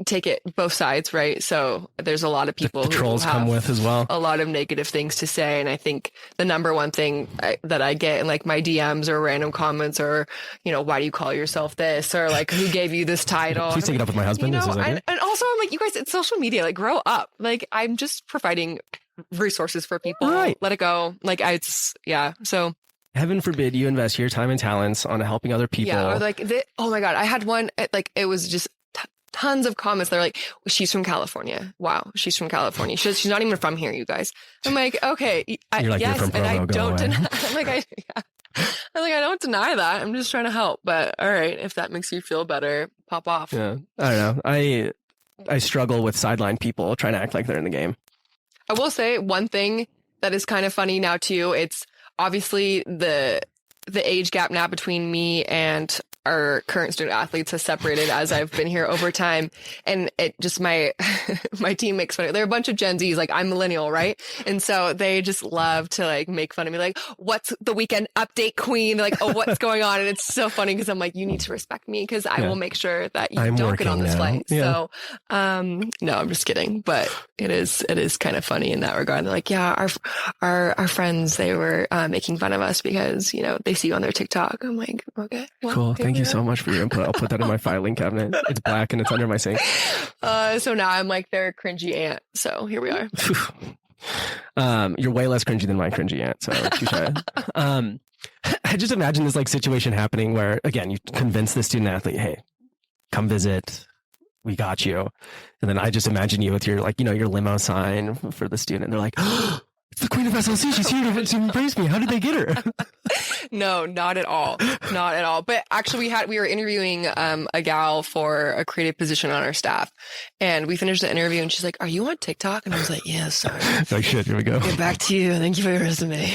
take it both sides, right? So there's a lot of people the trolls who have come with as well a lot of negative things to say. And I think the number one thing that I get in like my DMs or random comments or, you know, why do you call yourself this? Or like, who gave you this title? Please take it up with my husband. You know, and also I'm like, you guys, it's social media, like grow up. Like I'm just providing resources for people. Right. Let it go. Like so heaven forbid you invest your time and talents on helping other people. Yeah. Or like, oh my God, I had one, like it was just tons of comments. They're like, she's from California. Wow. She's from California. She's not even from here, you guys. I'm like, okay. You're like, yes. You're from Provo, and I don't deny. I'm like, I don't deny that. I'm just trying to help. But all right, if that makes you feel better, pop off. Yeah. I don't know. I struggle with sideline people trying to act like they're in the game. I will say one thing that is kind of funny now too. It's obviously the age gap now between me and our current student athletes has separated as I've been here over time. And it just, my team makes fun of it. They're a bunch of Gen Zs, like I'm millennial, right? And so they just love to like make fun of me, like, what's the weekend update, Queen? Like, oh, what's going on? And it's so funny because I'm like, you need to respect me because I will make sure that you don't get on this flight. Yeah. So, no, I'm just kidding. But it is kind of funny in that regard. They're like, yeah, our friends, they were making fun of us because, you know, they see you on their TikTok. I'm like, okay. Well, cool. Thank you so much for your input. I'll put that in my filing cabinet. It's black and it's under my sink. So now I'm like their cringy aunt. So here we are. You're way less cringy than my cringy aunt. So I just imagine this like situation happening where, again, you convince the student athlete, hey, come visit. We got you. And then I just imagine you with your like, you know, your limo sign for the student. They're like, oh, it's the Queen of SLC. She's here to embrace me. How did they get her? No, not at all. Not at all. But actually we were interviewing a gal for a creative position on our staff. And we finished the interview and she's like, are you on TikTok? And I was like, yeah, sorry. Like, shit, here we go. Get back to you. Thank you for your resume.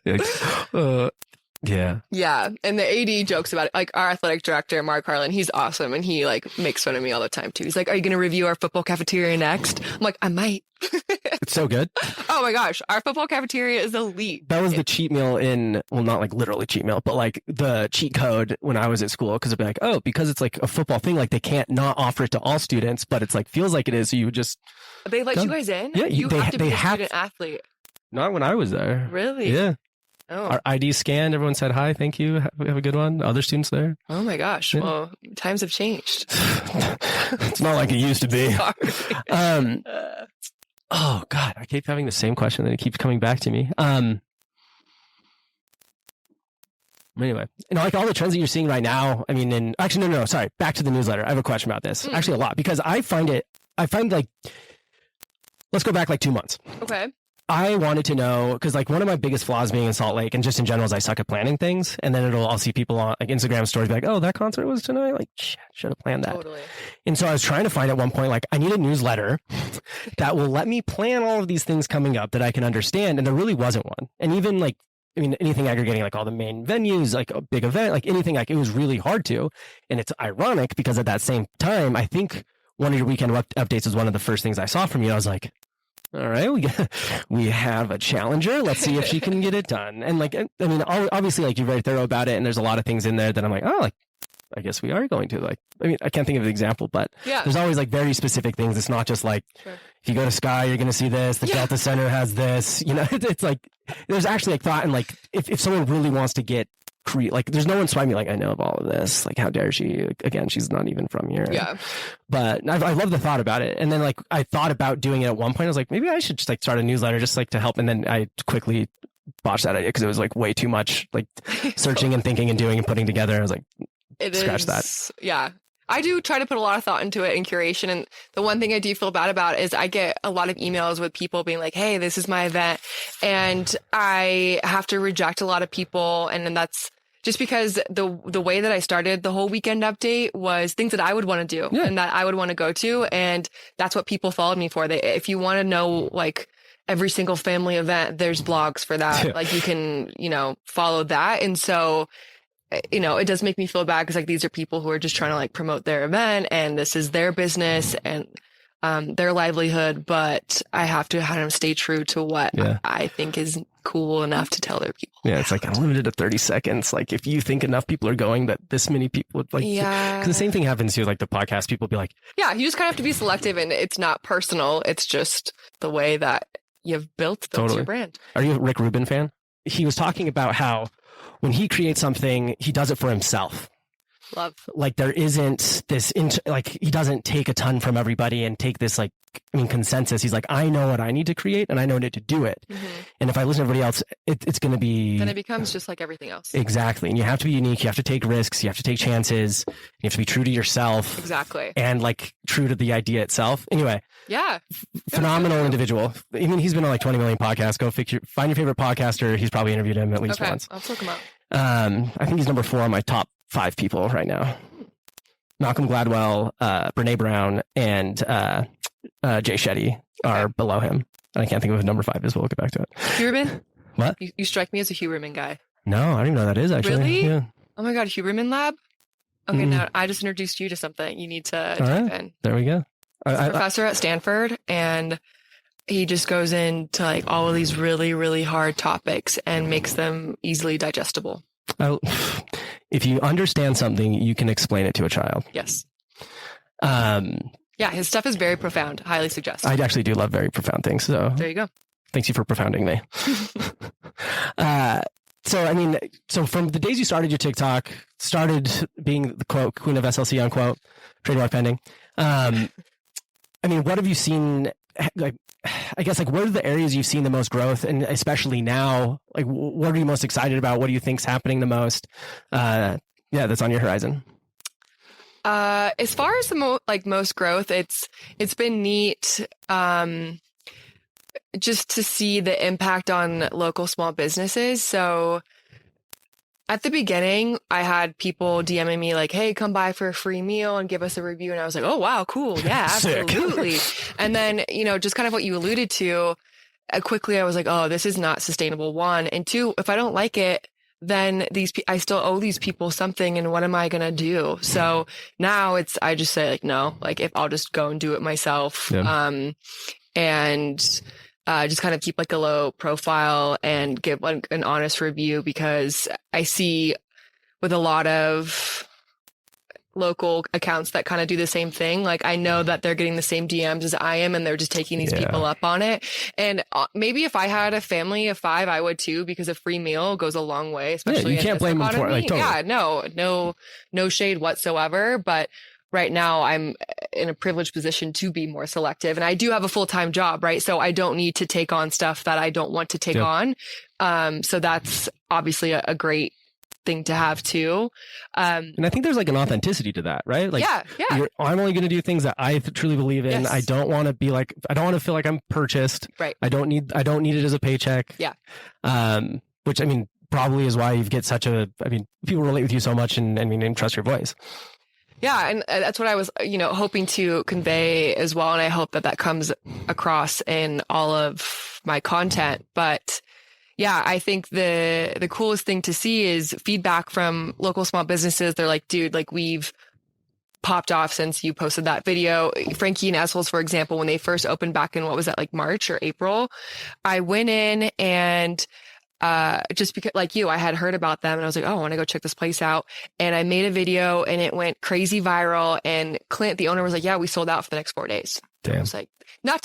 Yeah. Yeah. Yeah. And the AD jokes about it. Like our athletic director, Mark Harlan, he's awesome. And he like makes fun of me all the time too. He's like, are you going to review our football cafeteria next? I'm like, I might. It's so good. Oh my gosh. Our football cafeteria is elite. That was the cheat meal well, not like literally cheat meal, but like the cheat code when I was at school. Cause it'd be like, oh, because it's like a football thing, like they can't not offer it to all students, but it's like, feels like it is. So you would just. They let you guys in? Yeah. You have to be a student athlete. Not when I was there. Really? Yeah. Oh. Our ID scanned. Everyone said hi. Thank you. Have a good one. Other students there. Oh my gosh. Yeah. Well, times have changed. It's not like it used to be. Sorry. Oh God, I keep having the same question and it keeps coming back to me. Anyway, like all the trends that you're seeing right now. I mean, no, sorry. Back to the newsletter. I have a question about this. Actually, a lot because I find like, let's go back like 2 months. Okay. I wanted to know, because like one of my biggest flaws being in Salt Lake and just in general is I suck at planning things. And then I'll see people on like Instagram stories be like, oh, that concert was tonight. Like, shit, should have planned that. Totally. And so I was trying to find at one point, like I need a newsletter that will let me plan all of these things coming up that I can understand. And there really wasn't one. And even like, I mean, anything aggregating like all the main venues, like a big event, like anything, like it was really hard to. And it's ironic because at that same time, I think one of your weekend updates was one of the first things I saw from you. I was like, all right, we have a challenger. Let's see if she can get it done. And like, I mean, obviously, like you're very thorough about it, and there's a lot of things in there that I'm like, oh, like I guess we are going to like. I mean, I can't think of an example, but there's always like very specific things. It's not just like if you go to Sky, you're going to see this. The Delta Center has this. You know, it's like there's actually like thought and like if someone really wants to get like there's no one swiping me like I know of all of this, like how dare she, again, she's not even from here. But I love the thought about it. And then like I thought about doing it at one point. I was like, maybe I should just like start a newsletter just like to help. And then I quickly botched that idea because it was like way too much like searching and thinking and doing and putting together. I was like, scratch that. Yeah, I do try to put a lot of thought into it in curation. And the one thing I do feel bad about is I get a lot of emails with people being like, hey, this is my event. And I have to reject a lot of people. And then that's just because the way that I started the whole weekend update was things that I would want to do and that I would want to go to. And that's what people followed me for. If you want to know like every single family event, there's blogs for that. Like you can, follow that. And so it does make me feel bad because like these are people who are just trying to like promote their event and this is their business and their livelihood, but I have to kind of stay true to what I think is cool enough to tell other people. Yeah, it's like I'm limited to 30 seconds. Like if you think enough people are going, that this many people would like. Yeah, because the same thing happens to like the podcast. People be like, yeah, you just kind of have to be selective, and it's not personal. It's just the way that you've built your brand. Are you a Rick Rubin fan? He was talking about how when he creates something, he does it for himself. Love. Like there isn't this, like he doesn't take a ton from everybody and take this consensus. He's like, I know what I need to create and I know to do it. Mm-hmm. And if I listen to everybody else, it's going to be... Then it becomes just like everything else. Exactly. And you have to be unique. You have to take risks. You have to take chances. You have to be true to yourself. Exactly. And like true to the idea itself. Anyway. Yeah. Phenomenal individual. I mean, he's been on like 20 million podcasts. Go find your favorite podcaster. He's probably interviewed him at least once. I'll look him up. I think he's number 4 on my top 5 people right now. Malcolm Gladwell, Brene Brown, and Jay Shetty are below him. And I can't think of who number 5 is. We'll get back to it. Huberman? What? You strike me as a Huberman guy. No, I don't even know what that is actually. Really? Yeah. Oh my God, Huberman Lab? Okay, now I just introduced you to something. You need to dive in. There we go. He's a professor at Stanford, and he just goes into like all of these really, really hard topics and makes them easily digestible. If you understand something, you can explain it to a child. Yes. Yeah, his stuff is very profound. Highly suggest. I actually do love very profound things. So there you go. Thanks you for profounding me. So from the days you started your TikTok, started being the quote Queen of SLC unquote, trademark pending. What have you seen? Like, I guess, like, what are the areas you've seen the most growth, and especially now, like, what are you most excited about? What do you think's happening the most? That's on your horizon. As far as the most growth, it's been neat, just to see the impact on local small businesses. So at the beginning, I had people DMing me like, hey, come by for a free meal and give us a review. And I was like, oh, wow, cool. Yeah, absolutely. And then, just kind of what you alluded to, quickly I was like, oh, this is not sustainable. 1. And 2, if I don't like it, then I still owe these people something, and what am I going to do? So now I just say like, no, like if I'll just go and do it myself. And just kind of keep like a low profile and give like an honest review, because I see with a lot of local accounts that kind of do the same thing. Like I know that they're getting the same DMs as I am, and they're just taking these people up on it. And maybe if I had a family of 5, I would too, because a free meal goes a long way, especially you can't blame them for it. Like, totally. No shade whatsoever. But right now I'm in a privileged position to be more selective, and I do have a full-time job, right? So I don't need to take on stuff that I don't want to take on. So that's obviously a great thing to have too. And I think there's like an authenticity to that, right? Like, I'm only going to do things that I truly believe in. I don't want to be like, I don't want to feel like I'm purchased. Right. I don't need it as a paycheck. Yeah. Which I mean, probably is why you get people relate with you so much and trust your voice. Yeah. And that's what I was, hoping to convey as well. And I hope that comes across in all of my content. But yeah, I think the coolest thing to see is feedback from local small businesses. They're like, dude, like we've popped off since you posted that video. Frankie and Essel's, for example, when they first opened back in, what was that, like March or April? I went in and just because like you, I had heard about them and I was like, oh, I want to go check this place out. And I made a video and it went crazy viral. And Clint, the owner, was like, yeah, we sold out for the next 4 days. Damn. I was like,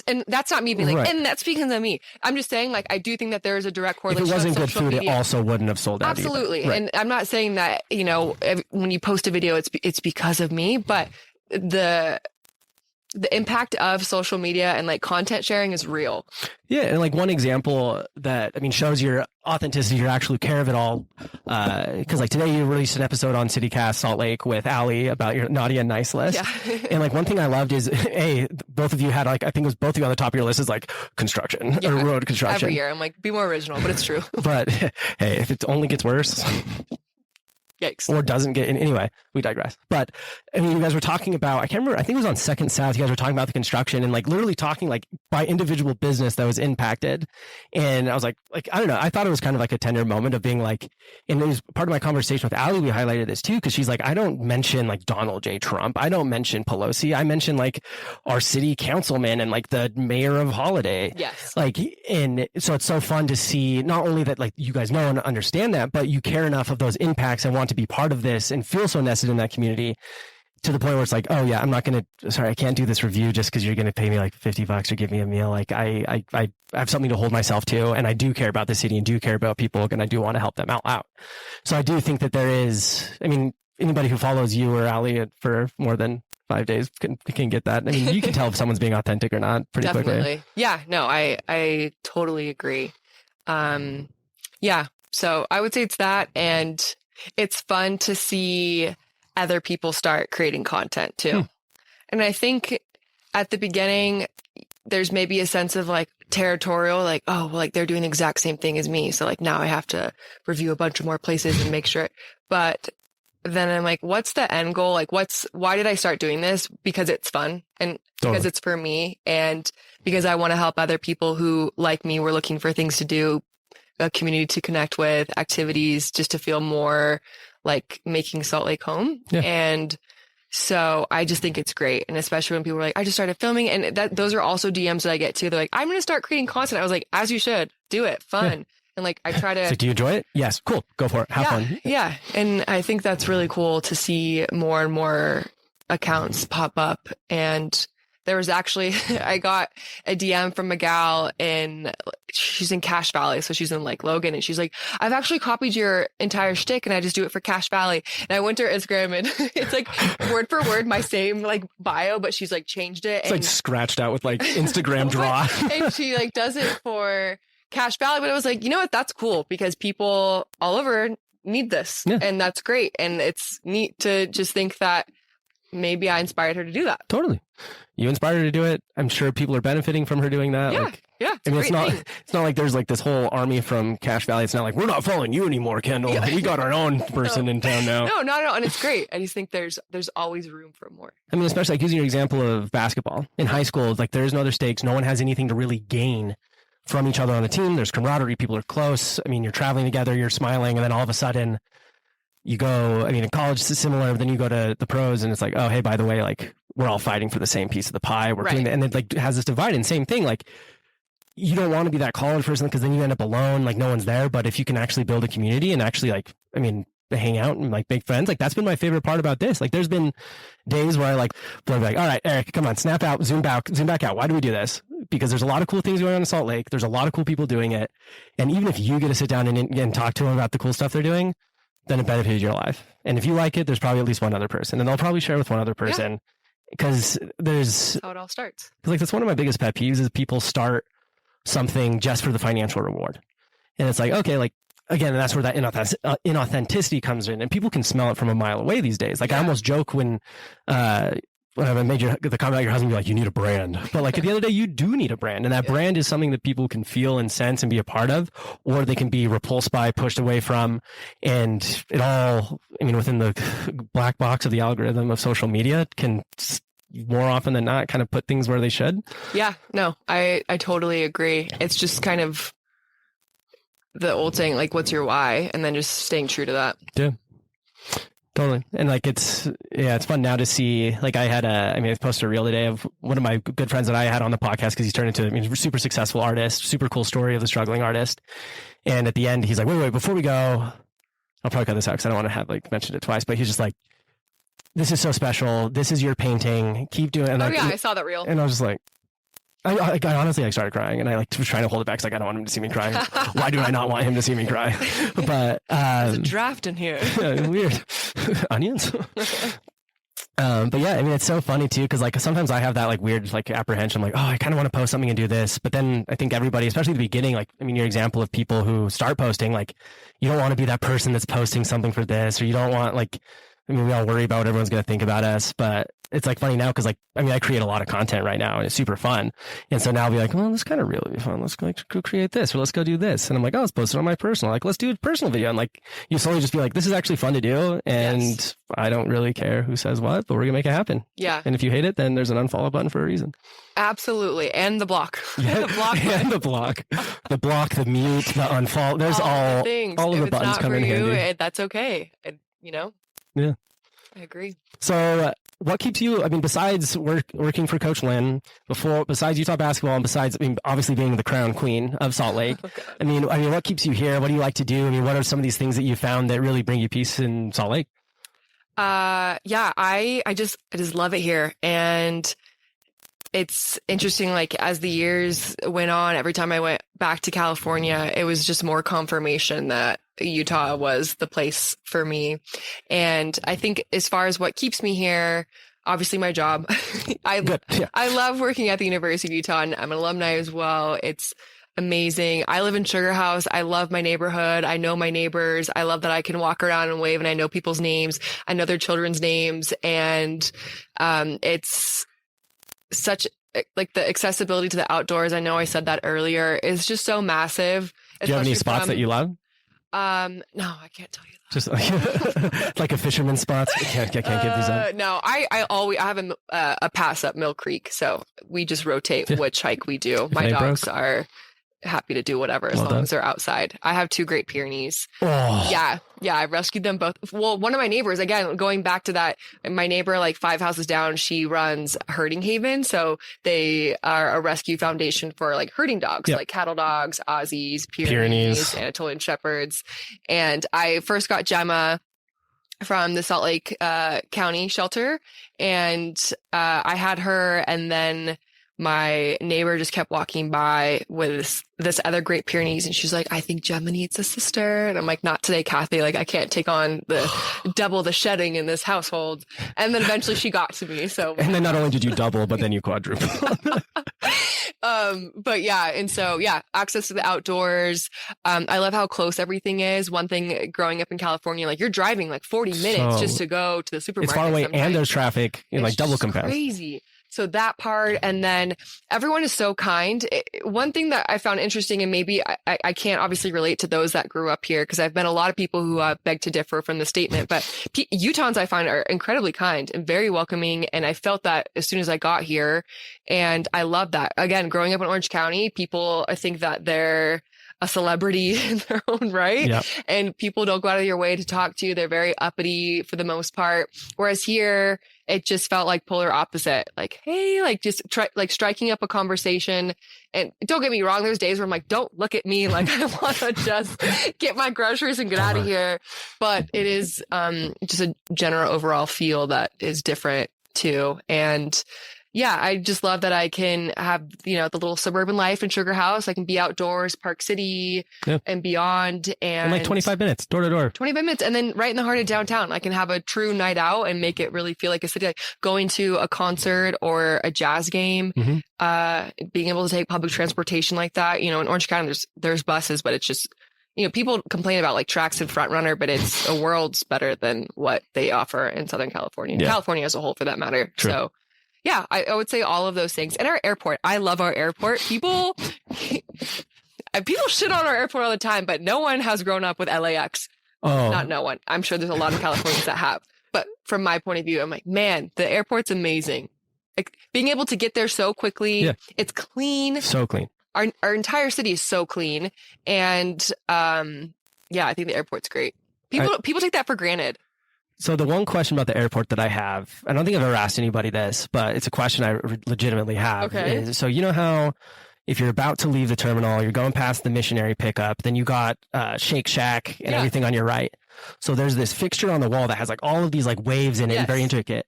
and that's not me being like, and that's because of me. I'm just saying, like, I do think that there is a direct correlation. If it wasn't good food, it also wouldn't have sold out. Absolutely. Right. And I'm not saying that, when you post a video, it's because of me, but the impact of social media and like content sharing is real. Yeah. And like one example that, shows your authenticity, your actual care of it all. Cause like today you released an episode on CityCast Salt Lake with Allie about your naughty and nice list. Yeah. And like one thing I loved is, both of you had like, I think it was both of you on the top of your list is like construction or road construction. Every year I'm like, be more original, but it's true. But hey, if it only gets worse. Yikes. Or doesn't get in. Anyway, we digress. But you guys were talking about, I can't remember, I think it was on Second South, you guys were talking about the construction and like literally talking like by individual business that was impacted. And I was like, I don't know, I thought it was kind of like a tender moment of being like, and it was part of my conversation with Allie, we highlighted this too, because she's like, I don't mention like Donald J. Trump. I don't mention Pelosi. I mention like our city councilman and like the mayor of Holiday. Yes. Like, and so it's so fun to see not only that like you guys know and understand that, but you care enough of those impacts and want to be part of this and feel so nested in that community to the point where it's like, oh yeah, I can't do this review just because you're going to pay me like $50 or give me a meal. Like I have something to hold myself to, and I do care about the city and do care about people, and I do want to help them out. So I do think that there is, anybody who follows you or Allie for more than 5 days can get that. You can tell if someone's being authentic or not pretty quickly. Yeah, no, I totally agree. Yeah. So I would say it's that, and it's fun to see other people start creating content too. And I think at the beginning, there's maybe a sense of like territorial, like, oh, well, like they're doing the exact same thing as me. So like now I have to review a bunch of more places and make sure. But then I'm like, what's the end goal? Like why did I start doing this? Because it's fun and because it's for me and because I want to help other people who like me were looking for things to do, a community to connect with, activities, just to feel more like making Salt Lake home. Yeah. And so I just think it's great. And especially when people are like, I just started filming, and those are also DMs that I get too. They're like, I'm going to start creating content. I was like, as you should, do it. Fun. Yeah. And like, I try to. So do you enjoy it? Yes. Cool. Go for it. Have fun. Yeah. And I think that's really cool to see more and more accounts pop up. And there was actually, I got a DM from a gal she's in Cache Valley. So she's in like Logan, and she's like, I've actually copied your entire shtick and I just do it for Cache Valley. And I went to her Instagram and it's like word for word, my same like bio, but she's like changed it. It's like scratched out with like Instagram draw. And she like does it for Cache Valley. But I was like, you know what? That's cool because people all over need this. Yeah. And that's great. And it's neat to just think that maybe I inspired her to do that. Totally. You inspired her to do it. I'm sure people are benefiting from her doing that. Yeah. It's not like there's like this whole army from Cache Valley. It's not like, we're not following you anymore, Kendall. Yeah. We got our own person in town now. No, not at all. And it's great. I just think there's always room for more. Especially like using your example of basketball in high school, like there's no other stakes. No one has anything to really gain from each other on the team. There's camaraderie. People are close. I mean, you're traveling together, you're smiling, and then all of a sudden you go, I mean, in college it's similar, then you go to the pros and it's like, oh, hey, by the way, like we're all fighting for the same piece of the pie. We're doing that. And it like has this divide, and same thing. Like you don't want to be that college person because then you end up alone, like no one's there. But if you can actually build a community and actually like, I mean, hang out and like make friends, like that's been my favorite part about this. Like there's been days where I like, they'll be like, all right, Eric, come on, snap out, zoom back out. Why do we do this? Because there's a lot of cool things going on in Salt Lake. There's a lot of cool people doing it. And even if you get to sit down and talk to them about the cool stuff they're doing, then it benefits your life. And if you like it, there's probably at least one other person, and they'll probably share with one other person because that's how it all starts. Like that's one of my biggest pet peeves is people start something just for the financial reward. And it's like, okay, like, again, that's where that inauthenticity comes in, and people can smell it from a mile away these days. Like I almost joke when I made the comment about your husband, be like, you need a brand. But like at the end of the day, you do need a brand. And that brand is something that people can feel and sense and be a part of, or they can be repulsed by, pushed away from. And it all, I mean, within the black box of the algorithm of social media can more often than not kind of put things where they should. Yeah, no, I totally agree. It's just kind of the old saying, like, what's your why? And then just staying true to that. Yeah. Totally. And like, it's fun now to see, like I posted a reel today of one of my good friends that I had on the podcast because he's turned into a super successful artist, super cool story of the struggling artist. And at the end, he's like, wait, before we go, I'll probably cut this out because I don't want to have like mentioned it twice, but he's just like, this is so special. This is your painting. Keep doing it. And I saw that reel. And I was just like, I honestly like started crying, and I like was trying to hold it back because like I don't want him to see me crying. Why do I not want him to see me cry? But there's a draft in here. Weird onions. But yeah, I mean it's so funny too because like sometimes I have that like weird like apprehension, like, oh, I kind of want to post something and do this, but then I think everybody, especially at the beginning, like I mean your example of people who start posting, like you don't want to be that person that's posting something for this, or you don't want like. I mean, we all worry about what everyone's going to think about us, but it's like funny now because like, I mean, I create a lot of content right now and it's super fun. And so now I'll be like, well, this kind of really be fun. Let's go create this, or let's go do this. And I'm like, oh, let's post it on my personal. Like, let's do a personal video. And like, you slowly just be like, this is actually fun to do. And I don't really care who says what, but we're going to make it happen. Yeah. And if you hate it, then there's an unfollow button for a reason. Absolutely. And the block. Yeah. The block button. And the block. The block, the mute, the unfollow. There's all of the buttons come in handy. That's okay. You know? Yeah. I agree. So what keeps you, I mean, besides working for Coach Lynn, besides Utah basketball, and besides, I mean, obviously being the crown queen of Salt Lake, I mean, what keeps you here? What do you like to do? I mean, what are some of these things that you found that really bring you peace in Salt Lake? I just love it here. And it's interesting, like as the years went on, every time I went back to California, it was just more confirmation that Utah was the place for me. And I think as far as what keeps me here, obviously my job. I love working at the University of Utah, and I'm an alumni as well. It's amazing. I live in Sugar House. I love my neighborhood. I know my neighbors. I love that I can walk around and wave and I know people's names. I know their children's names. And it's such like the accessibility to the outdoors. I know I said that earlier, is just so massive. Do you have any spots that you love? No, I can't tell you that. Just like a fisherman spots. I can't give these up. No, I have a pass up Mill Creek, so we just rotate which hike we do. My dogs are happy to do whatever as long as they're outside. I have 2 Great Pyrenees. Oh. Yeah, I rescued them both. Well, one of my neighbors, again, going back to that, my neighbor like 5 houses down, she runs Herding Haven, so they are a rescue foundation for like herding dogs, like cattle dogs, Aussies, Pyrenees, Anatolian Shepherds. And I first got Gemma from the Salt Lake County shelter, and I had her, and then my neighbor just kept walking by with this other Great Pyrenees, and she's like, I think Gemma needs a sister. And I'm like, not today, Kathy. Like, I can't take on the double the shedding in this household. And then eventually she got to me. So, and then not only did you double, but then you quadruple. But yeah. And so, yeah, access to the outdoors. I love how close everything is. One thing growing up in California, like you're driving like 40 minutes just to go to the supermarket. It's far away sometimes. And there's traffic in like double compound. Crazy. So that part, and then everyone is so kind. One thing that I found interesting, and maybe I can't obviously relate to those that grew up here, because I've met a lot of people who beg to differ from the statement, but Utahns I find are incredibly kind and very welcoming. And I felt that as soon as I got here, and I love that. Again, growing up in Orange County, people, I think that they're a celebrity in their own right. Yep. And people don't go out of your way to talk to you. They're very uppity for the most part. Whereas here, it just felt like polar opposite. Like, hey, like just striking up a conversation. And don't get me wrong, there's days where I'm like, don't look at me. Like I want to just get my groceries and get out of here. But it is just a general overall feel that is different too. And yeah, I just love that I can have, the little suburban life in Sugar House. I can be outdoors, Park City and beyond. And in like 25 minutes, door to door. 25 minutes. And then right in the heart of downtown, I can have a true night out and make it really feel like a city, like going to a concert or a jazz game, being able to take public transportation like that. In Orange County, there's buses, but it's just, people complain about like Trax and Front Runner, but it's a world's better than what they offer in Southern California, California as a whole for that matter. True. So yeah, I would say all of those things. And our airport, I love our airport. People shit on our airport all the time, but no one has grown up with LAX. Oh. Not no one. I'm sure there's a lot of Californians that have. But from my point of view, I'm like, man, the airport's amazing. Like being able to get there so quickly. Yeah. It's clean. So clean. Our entire city is so clean. And I think the airport's great. People take that for granted. So the one question about the airport that I have, I don't think I've ever asked anybody this, but it's a question I legitimately have. Okay. Is, so you know how if you're about to leave the terminal, you're going past the missionary pickup, then you got Shake Shack and everything on your right. So there's this fixture on the wall that has like all of these like waves in it and very intricate.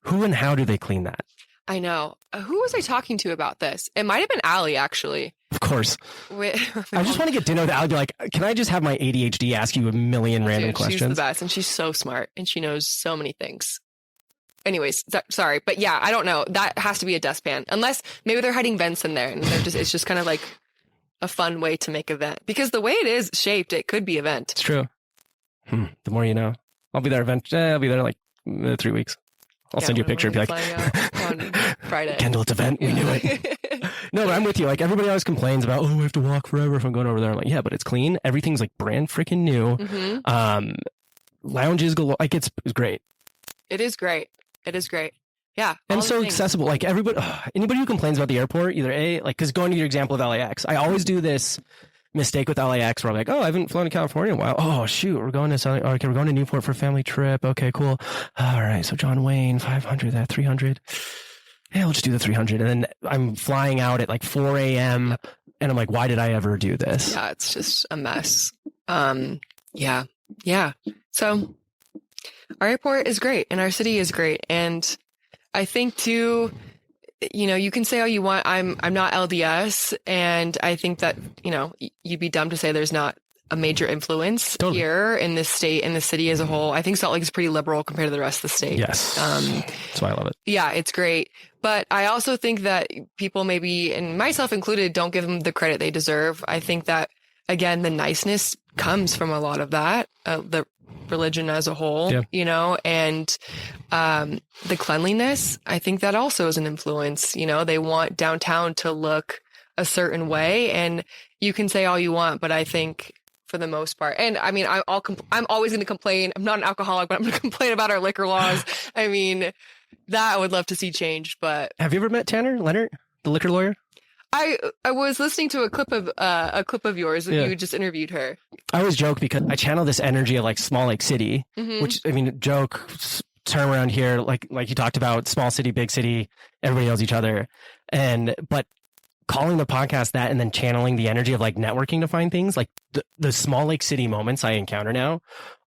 Who and how do they clean that? I know. Who was I talking to about this? It might have been Allie, actually. Of course. I just want to get dinner with Allie. Like, can I just have my ADHD ask you a million random questions? She's the best, and she's so smart, and she knows so many things. Anyways, sorry, but yeah, I don't know. That has to be a dustpan, unless maybe they're hiding vents in there, and it's just kind of like a fun way to make a vent. Because the way it is shaped, it could be a vent. It's true. The more you know. I'll be there I'll be there like 3 weeks. I'll send you a picture and be like, on Friday. Kendall, it's a vent. We knew it. No, but I'm with you. Like everybody always complains about, I have to walk forever if I'm going over there. I'm like, yeah, but it's clean. Everything's like brand freaking new. Lounges go like it's great. It is great. It is great. Yeah. And so accessible. Like anybody who complains about the airport, because going to your example of LAX, I always do this mistake with LAX where I'm like, I haven't flown to California in a while. Oh shoot, we're going to Newport for a family trip. Okay, cool. All right, so John Wayne, 500, that 300. Yeah, we'll just do the 300. And then I'm flying out at like 4 a.m. and I'm like, why did I ever do this? Yeah, it's just a mess. Yeah. So our airport is great and our city is great. And I think too, you can say all you want. I'm not LDS, and I think that you'd be dumb to say there's not a major influence here in this state and the city as a whole. I think Salt Lake is pretty liberal compared to the rest of the state. Yes, that's why I love it. Yeah, it's great. But I also think that people maybe, and myself included, don't give them the credit they deserve. I think that again, the niceness comes from a lot of that, the religion as a whole, and the cleanliness. I think that also is an influence. They want downtown to look a certain way, and you can say all you want, but I think for the most part, and I mean, I'm always going to complain. I'm not an alcoholic, but I'm going to complain about our liquor laws. I mean, that I would love to see changed. But have you ever met Tanner Leonard, the liquor lawyer? I was listening to a clip of yours that you just interviewed her. I always joke because I channel this energy of like small lake city, which I mean, term around here, like you talked about, small city, big city, everybody knows each other, but calling the podcast that and then channeling the energy of like networking to find things, like the small lake city moments I encounter now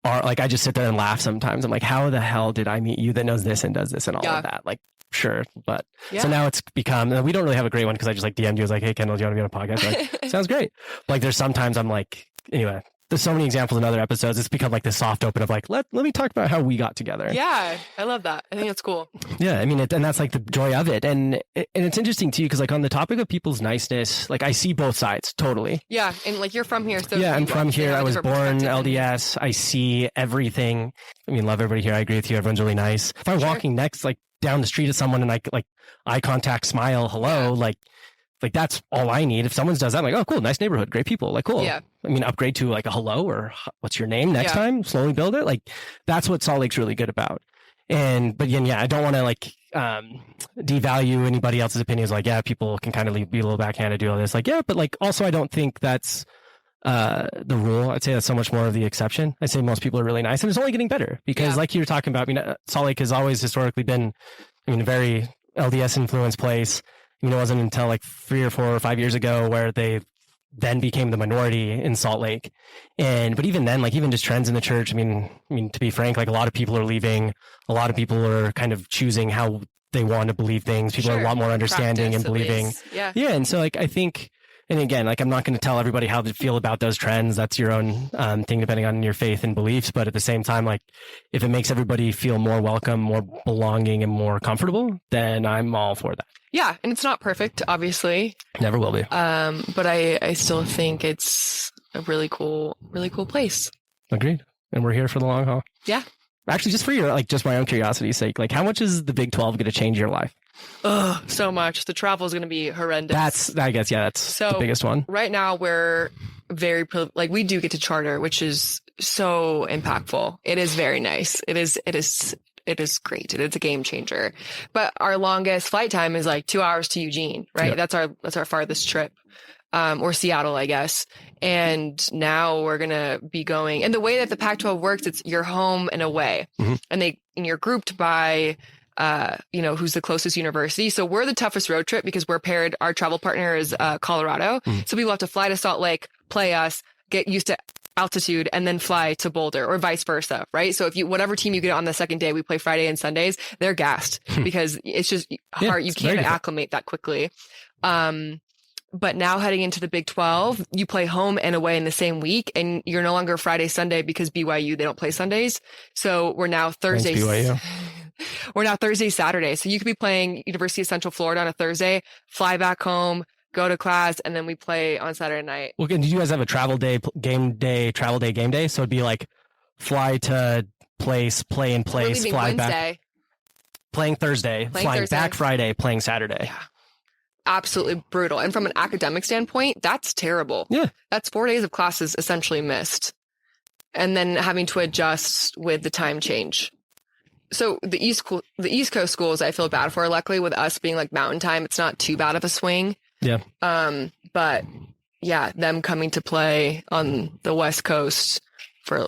are like, I just sit there and laugh sometimes. I'm like, how the hell did I meet you that knows this and does this and all of that? Like, sure. But so now it's become, we don't really have a great one because I just like DM'd you. I was like, hey, Kendall, do you want to be on a podcast? Like, sounds great. Like there's sometimes I'm like, anyway, there's so many examples in other episodes. It's become like this soft open of like, let me talk about how we got together. Yeah, I love that. I think it's cool. Yeah, I mean, and that's like the joy of it. And it's interesting too, because like on the topic of people's niceness, like I see both sides totally. Yeah, and like you're from here. So yeah, I'm from here. I was born LDS. I see everything. I mean, love everybody here. I agree with you. Everyone's really nice. If I'm walking next, like down the street to someone and I like eye contact, smile, hello, like that's all I need. If someone does that, I'm like, oh, cool, nice neighborhood, great people, like cool. Yeah. I mean, upgrade to like a hello or what's your name next time. Slowly build it. Like that's what Salt Lake's really good about. But again, yeah, I don't want to like devalue anybody else's opinions. Like, yeah, people can kind of be a little backhanded, do all this. Like, yeah, but like also, I don't think that's the rule. I'd say that's so much more of the exception. I'd say most people are really nice, and it's only getting better because, like you were talking about, I mean, Salt Lake has always historically been, I mean, a very LDS influenced place. I mean, it wasn't until like 3 or 4 or 5 years ago where they then became the minority in Salt Lake. But even then, like even just trends in the church, I mean, to be frank, like a lot of people are leaving. A lot of people are kind of choosing how they want to believe things. People are a lot more understanding and believing. Yeah. And so like, I think, and again, like I'm not going to tell everybody how to feel about those trends. That's your own thing, depending on your faith and beliefs. But at the same time, like if it makes everybody feel more welcome, more belonging, and more comfortable, then I'm all for that. Yeah, and it's not perfect, obviously. Never will be. But I still think it's a really cool place. Agreed. And we're here for the long haul. Yeah. Actually, just for your just my own curiosity's sake, like how much is the Big 12 going to change your life? Oh, so much. The travel is going to be horrendous. That's the biggest one. Right now, we're very we do get to charter, which is so impactful. It is very nice. It is great. It's a game changer. But our longest flight time is like 2 hours to Eugene, right? Yep. That's our farthest trip. Or Seattle, I guess. And now we're going to be going, and the way that the Pac-12 works, it's you're home and away, and you're grouped by, who's the closest university. So we're the toughest road trip because we're paired. Our travel partner is Colorado. So people have to fly to Salt Lake, play us, get used to altitude, and then fly to Boulder or vice versa. Right. So if whatever team you get on the second day, we play Friday and Sundays, they're gassed because it's just hard. You can't acclimate that quickly. But now heading into the Big 12, you play home and away in the same week, and you're no longer Friday, Sunday because BYU, they don't play Sundays. So we're now Thursday. We're now Thursday, Saturday. So you could be playing University of Central Florida on a Thursday, fly back home, go to class, and then we play on Saturday night. Well, did you guys have a travel day, game day? So it'd be like fly to place, play in place, fly Wednesday. Back. Playing Thursday, flying back Friday, playing Saturday. Yeah. Absolutely brutal. And from an academic standpoint, that's terrible. Yeah. That's 4 days of classes essentially missed. And then having to adjust with the time change. So the East Coast schools, I feel bad for. Luckily, with us being like mountain time, it's not too bad of a swing. Yeah. But yeah, them coming to play on the West Coast for,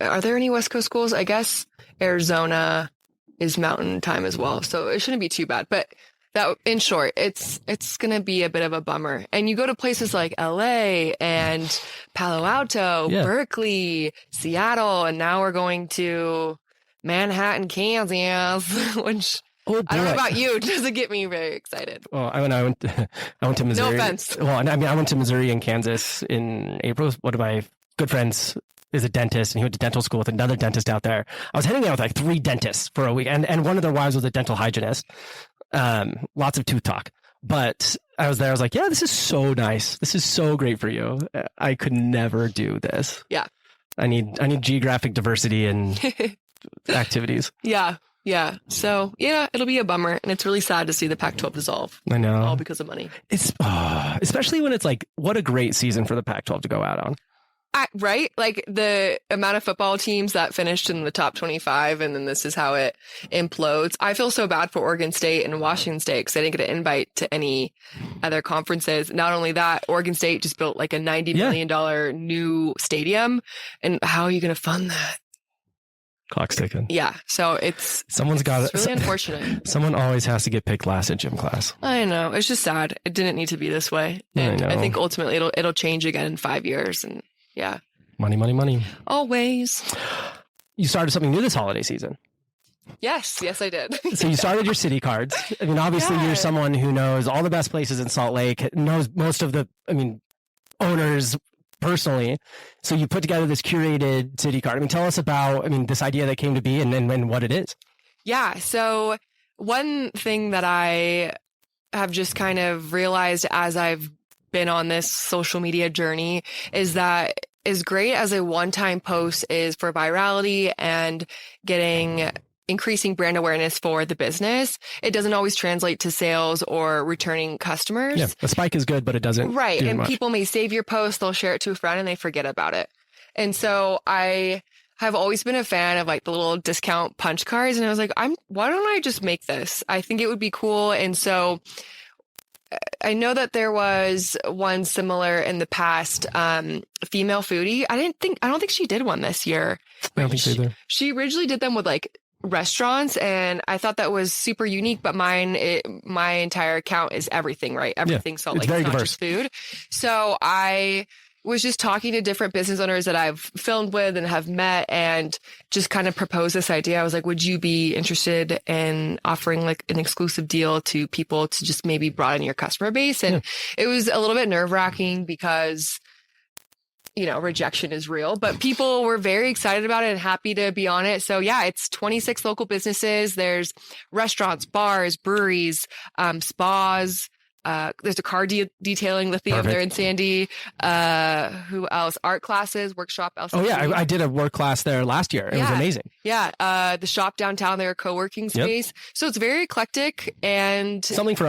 are there any West Coast schools? I guess Arizona is mountain time as well. So it shouldn't be too bad. But that, in short, it's going to be a bit of a bummer. And you go to places like LA and Palo Alto, Berkeley, Seattle, and now we're going to Manhattan, Kansas, which I don't know about you, it doesn't get me very excited. Well, I went to Missouri. No offense. Well, I mean, I went to Missouri and Kansas in April. One of my good friends is a dentist, and he went to dental school with another dentist out there. I was hanging out with like 3 dentists for a week, and one of their wives was a dental hygienist. Lots of tooth talk. But I was there, I was like, yeah, this is so nice. This is so great for you. I could never do this. Yeah. I need geographic diversity and activities. Yeah. So, yeah, it'll be a bummer. And it's really sad to see the Pac-12 dissolve. I know. All because of money. It's especially when it's like, what a great season for the Pac-12 to go out on. Right? Like the amount of football teams that finished in the top 25, and then this is how it implodes. I feel so bad for Oregon State and Washington State because they didn't get an invite to any other conferences. Not only that, Oregon State just built like a $90 million new stadium. And how are you going to fund that? Clock's ticking. Yeah. So it's really unfortunate. Someone always has to get picked last in gym class. I know. It's just sad. It didn't need to be this way. And I think ultimately it'll change again in 5 years. And yeah. Money. Always. You started something new this holiday season. Yes, I did. So you started your city cards. I mean, obviously you're someone who knows all the best places in Salt Lake, knows most of the, owners, personally. So you put together this curated city card. I mean, tell us about, this idea that came to be and what it is. Yeah. So one thing that I have just kind of realized as I've been on this social media journey is that as great as a one-time post is for virality and increasing brand awareness for the business, it doesn't always translate to sales or returning customers. Yeah, a spike is good, but it doesn't. Right. And much. People may save your post, they'll share it to a friend and they forget about it. And so I have always been a fan of like the little discount punch cards. And I was like, why don't I just make this? I think it would be cool. And so I know that there was one similar in the past, female foodie. I don't think she did one this year. I don't think so either. She originally did them with like restaurants, and I thought that was super unique, but my entire account is everything, right? Everything. So like, it's not just food. So I was just talking to different business owners that I've filmed with and have met and just kind of proposed this idea. I was like, would you be interested in offering like an exclusive deal to people to just maybe broaden your customer base? And it was a little bit nerve-wracking because, rejection is real, but people were very excited about it and happy to be on it. So yeah, it's 26 local businesses. There's restaurants, bars, breweries, spas. There's a car detailing lithium there in Sandy. Who else? Art classes, workshop. LCC. Oh yeah, I did a work class there last year. It was amazing. Yeah. The shop downtown there, co-working space. Yep. So it's very eclectic and something for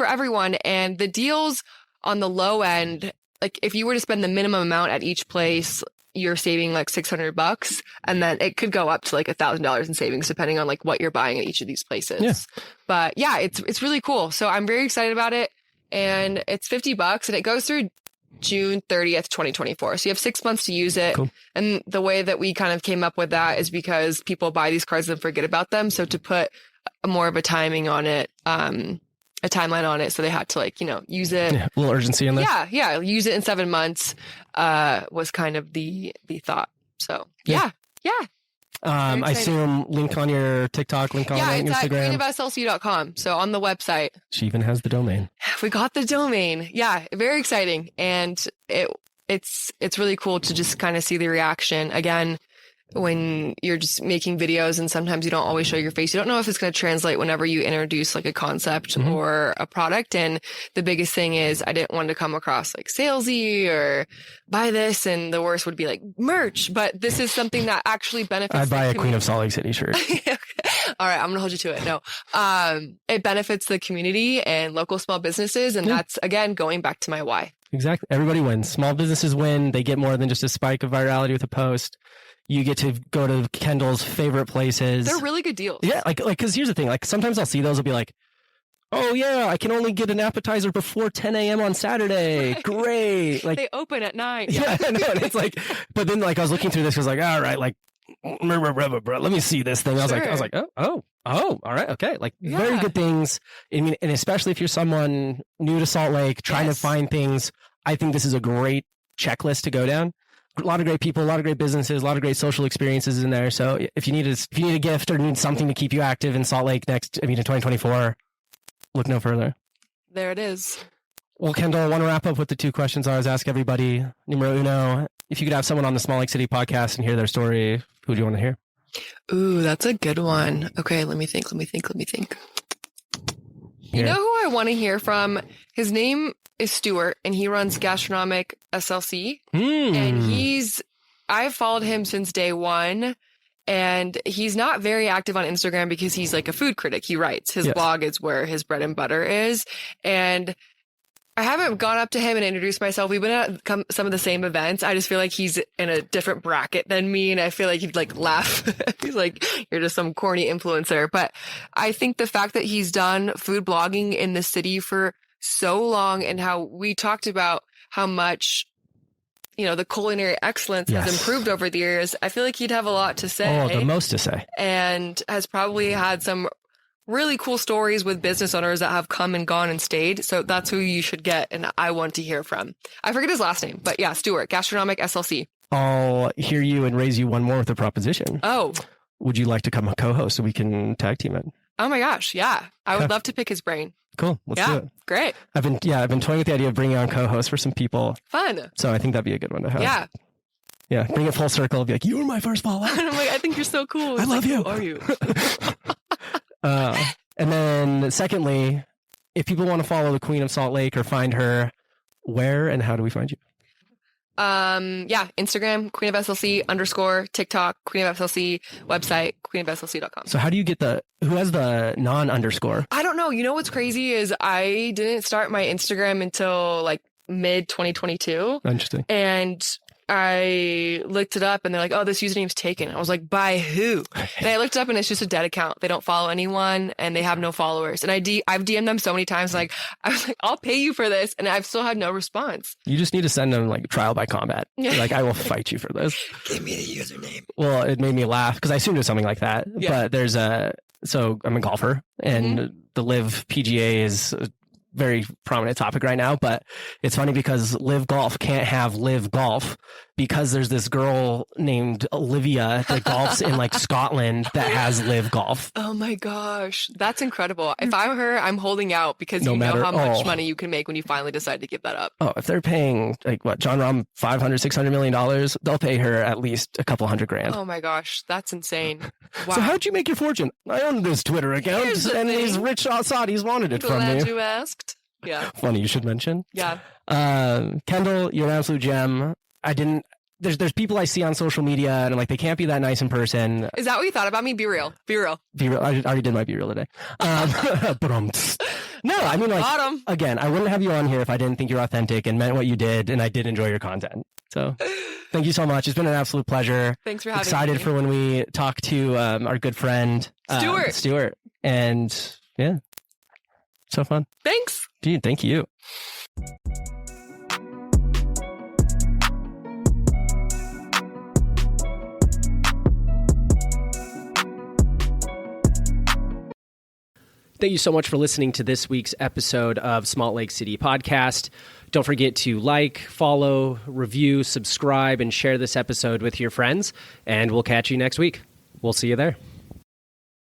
everyone. And the deals on the low end, like if you were to spend the minimum amount at each place, you're saving like $600, and then it could go up to like $1,000 in savings depending on like what you're buying at each of these places. Yeah. But yeah, it's really cool. So I'm very excited about it, and it's $50 and it goes through June 30th, 2024. So you have 6 months to use it. Cool. And the way that we kind of came up with that is because people buy these cards and forget about them. So to put more of a timing on it, a timeline on it, so they had to use it. Yeah, a little urgency in there. Yeah, use it in 7 months was kind of the thought. So yeah. I assume link on your TikTok, link on Instagram. Yeah, it's at queenofslc.com. So on the website. She even has the domain. We got the domain. Yeah, very exciting, and it's really cool to just kind of see the reaction again. When you're just making videos and sometimes you don't always show your face, you don't know if it's going to translate whenever you introduce like a concept or a product. And the biggest thing is I didn't want to come across like salesy or buy this. And the worst would be like merch, but this is something that actually benefits. I'd buy a Queen of Salt Lake City shirt. All right. I'm going to hold you to it. No, it benefits the community and local small businesses. And that's again, going back to my why. Exactly. Everybody wins. Small businesses win. They get more than just a spike of virality with a post. You get to go to Kendall's favorite places. They're really good deals. Yeah, like because here's the thing. Like sometimes I'll see those. I'll be like, oh yeah, I can only get an appetizer before 10 a.m. on Saturday. Right. Great. Like they open at 9. Yeah, I know. And it's like, but then like I was looking through this, I was like, all right, like, let me see this thing. I was like, oh, all right, okay. Like very good things. I mean, and especially if you're someone new to Salt Lake trying to find things, I think this is a great checklist to go down. A lot of great people, a lot of great businesses, a lot of great social experiences in there. So if you need a gift or need something to keep you active in Salt Lake in 2024, look no further. There it is. Well, Kendall, I want to wrap up with the 2 questions I always ask everybody. Numero uno, if you could have someone on the Small Lake City podcast and hear their story, who do you want to hear? Ooh, that's a good one. Okay, let me think. You know who I want to hear from? His name is Stuart, and he runs Gastronomic SLC. And I've followed him since day one, and he's not very active on Instagram because he's like a food critic. He writes. His blog is where his bread and butter is. And I haven't gone up to him and introduced myself. We've been at some of the same events. I just feel like he's in a different bracket than me, and I feel like he'd like laugh. He's like, you're just some corny influencer. But I think the fact that he's done food blogging in the city for so long, and how we talked about how much the culinary excellence has improved over the years, I feel like he'd have a lot to say. Oh, the most to say. And has probably had some really cool stories with business owners that have come and gone and stayed. So that's who you should get, and I want to hear from. I forget his last name, but yeah, Stuart, Gastronomic SLC. I'll hear you and raise you one more with a proposition. Oh. Would you like to come a co-host so we can tag team it? Oh my gosh. Yeah. I would love to pick his brain. Cool. Let's do it. Great. I've been toying with the idea of bringing on co-hosts for some people. Fun. So I think that'd be a good one to have. Yeah. Yeah. Bring it full circle. Be like, you were my first follower. And I'm like, I think you're so cool. I love you. Who are you? And then secondly, if people want to follow the Queen of Salt Lake or find her, where and how do we find you? Instagram, Queen of SLC _ TikTok, Queen of SLC, website, queenofslc.com. So how do you get who has the non-underscore? I don't know. You know what's crazy is I didn't start my Instagram until like mid 2022. Interesting. And I looked it up and they're like, oh, this username's taken. I was like, by who? And I looked it up and it's just a dead account. They don't follow anyone and they have no followers. And I've DM'd them so many times. I was like, I'll pay you for this. And I've still had no response. You just need to send them like trial by combat. Like, I will fight you for this. Give me the username. Well, it made me laugh because I assumed it was something like that. Yeah. But so I'm a golfer and the Live PGA is a very prominent topic right now, but it's funny because Live Golf can't have Live Golf because there's this girl named Olivia that golfs in like Scotland that has Live Golf. Oh my gosh. That's incredible. If I'm her, I'm holding out because you know how much money you can make when you finally decide to give that up. Oh, if they're paying like what, John Rahm $500, $600 million, they'll pay her at least a couple $100,000. Oh my gosh. That's insane. Wow. So how'd you make your fortune? I own this Twitter account and these rich Saudis wanted it from me. Glad you asked. Yeah. Funny you should mention. Yeah. Kendall, you're an absolute gem. There's people I see on social media and I'm like, they can't be that nice in person. Is that what you thought about me? Be real. Be real. Be real. I already did my be real today. But no, I mean, like, again, I wouldn't have you on here if I didn't think you're authentic and meant what you did, and I did enjoy your content. So thank you so much. It's been an absolute pleasure. Thanks for having me. Excited for when we talk to our good friend Stuart. And yeah, so fun. Thanks. Dude, thank you. Thank you so much for listening to this week's episode of Salt Lake City Podcast. Don't forget to like, follow, review, subscribe, and share this episode with your friends. And we'll catch you next week. We'll see you there.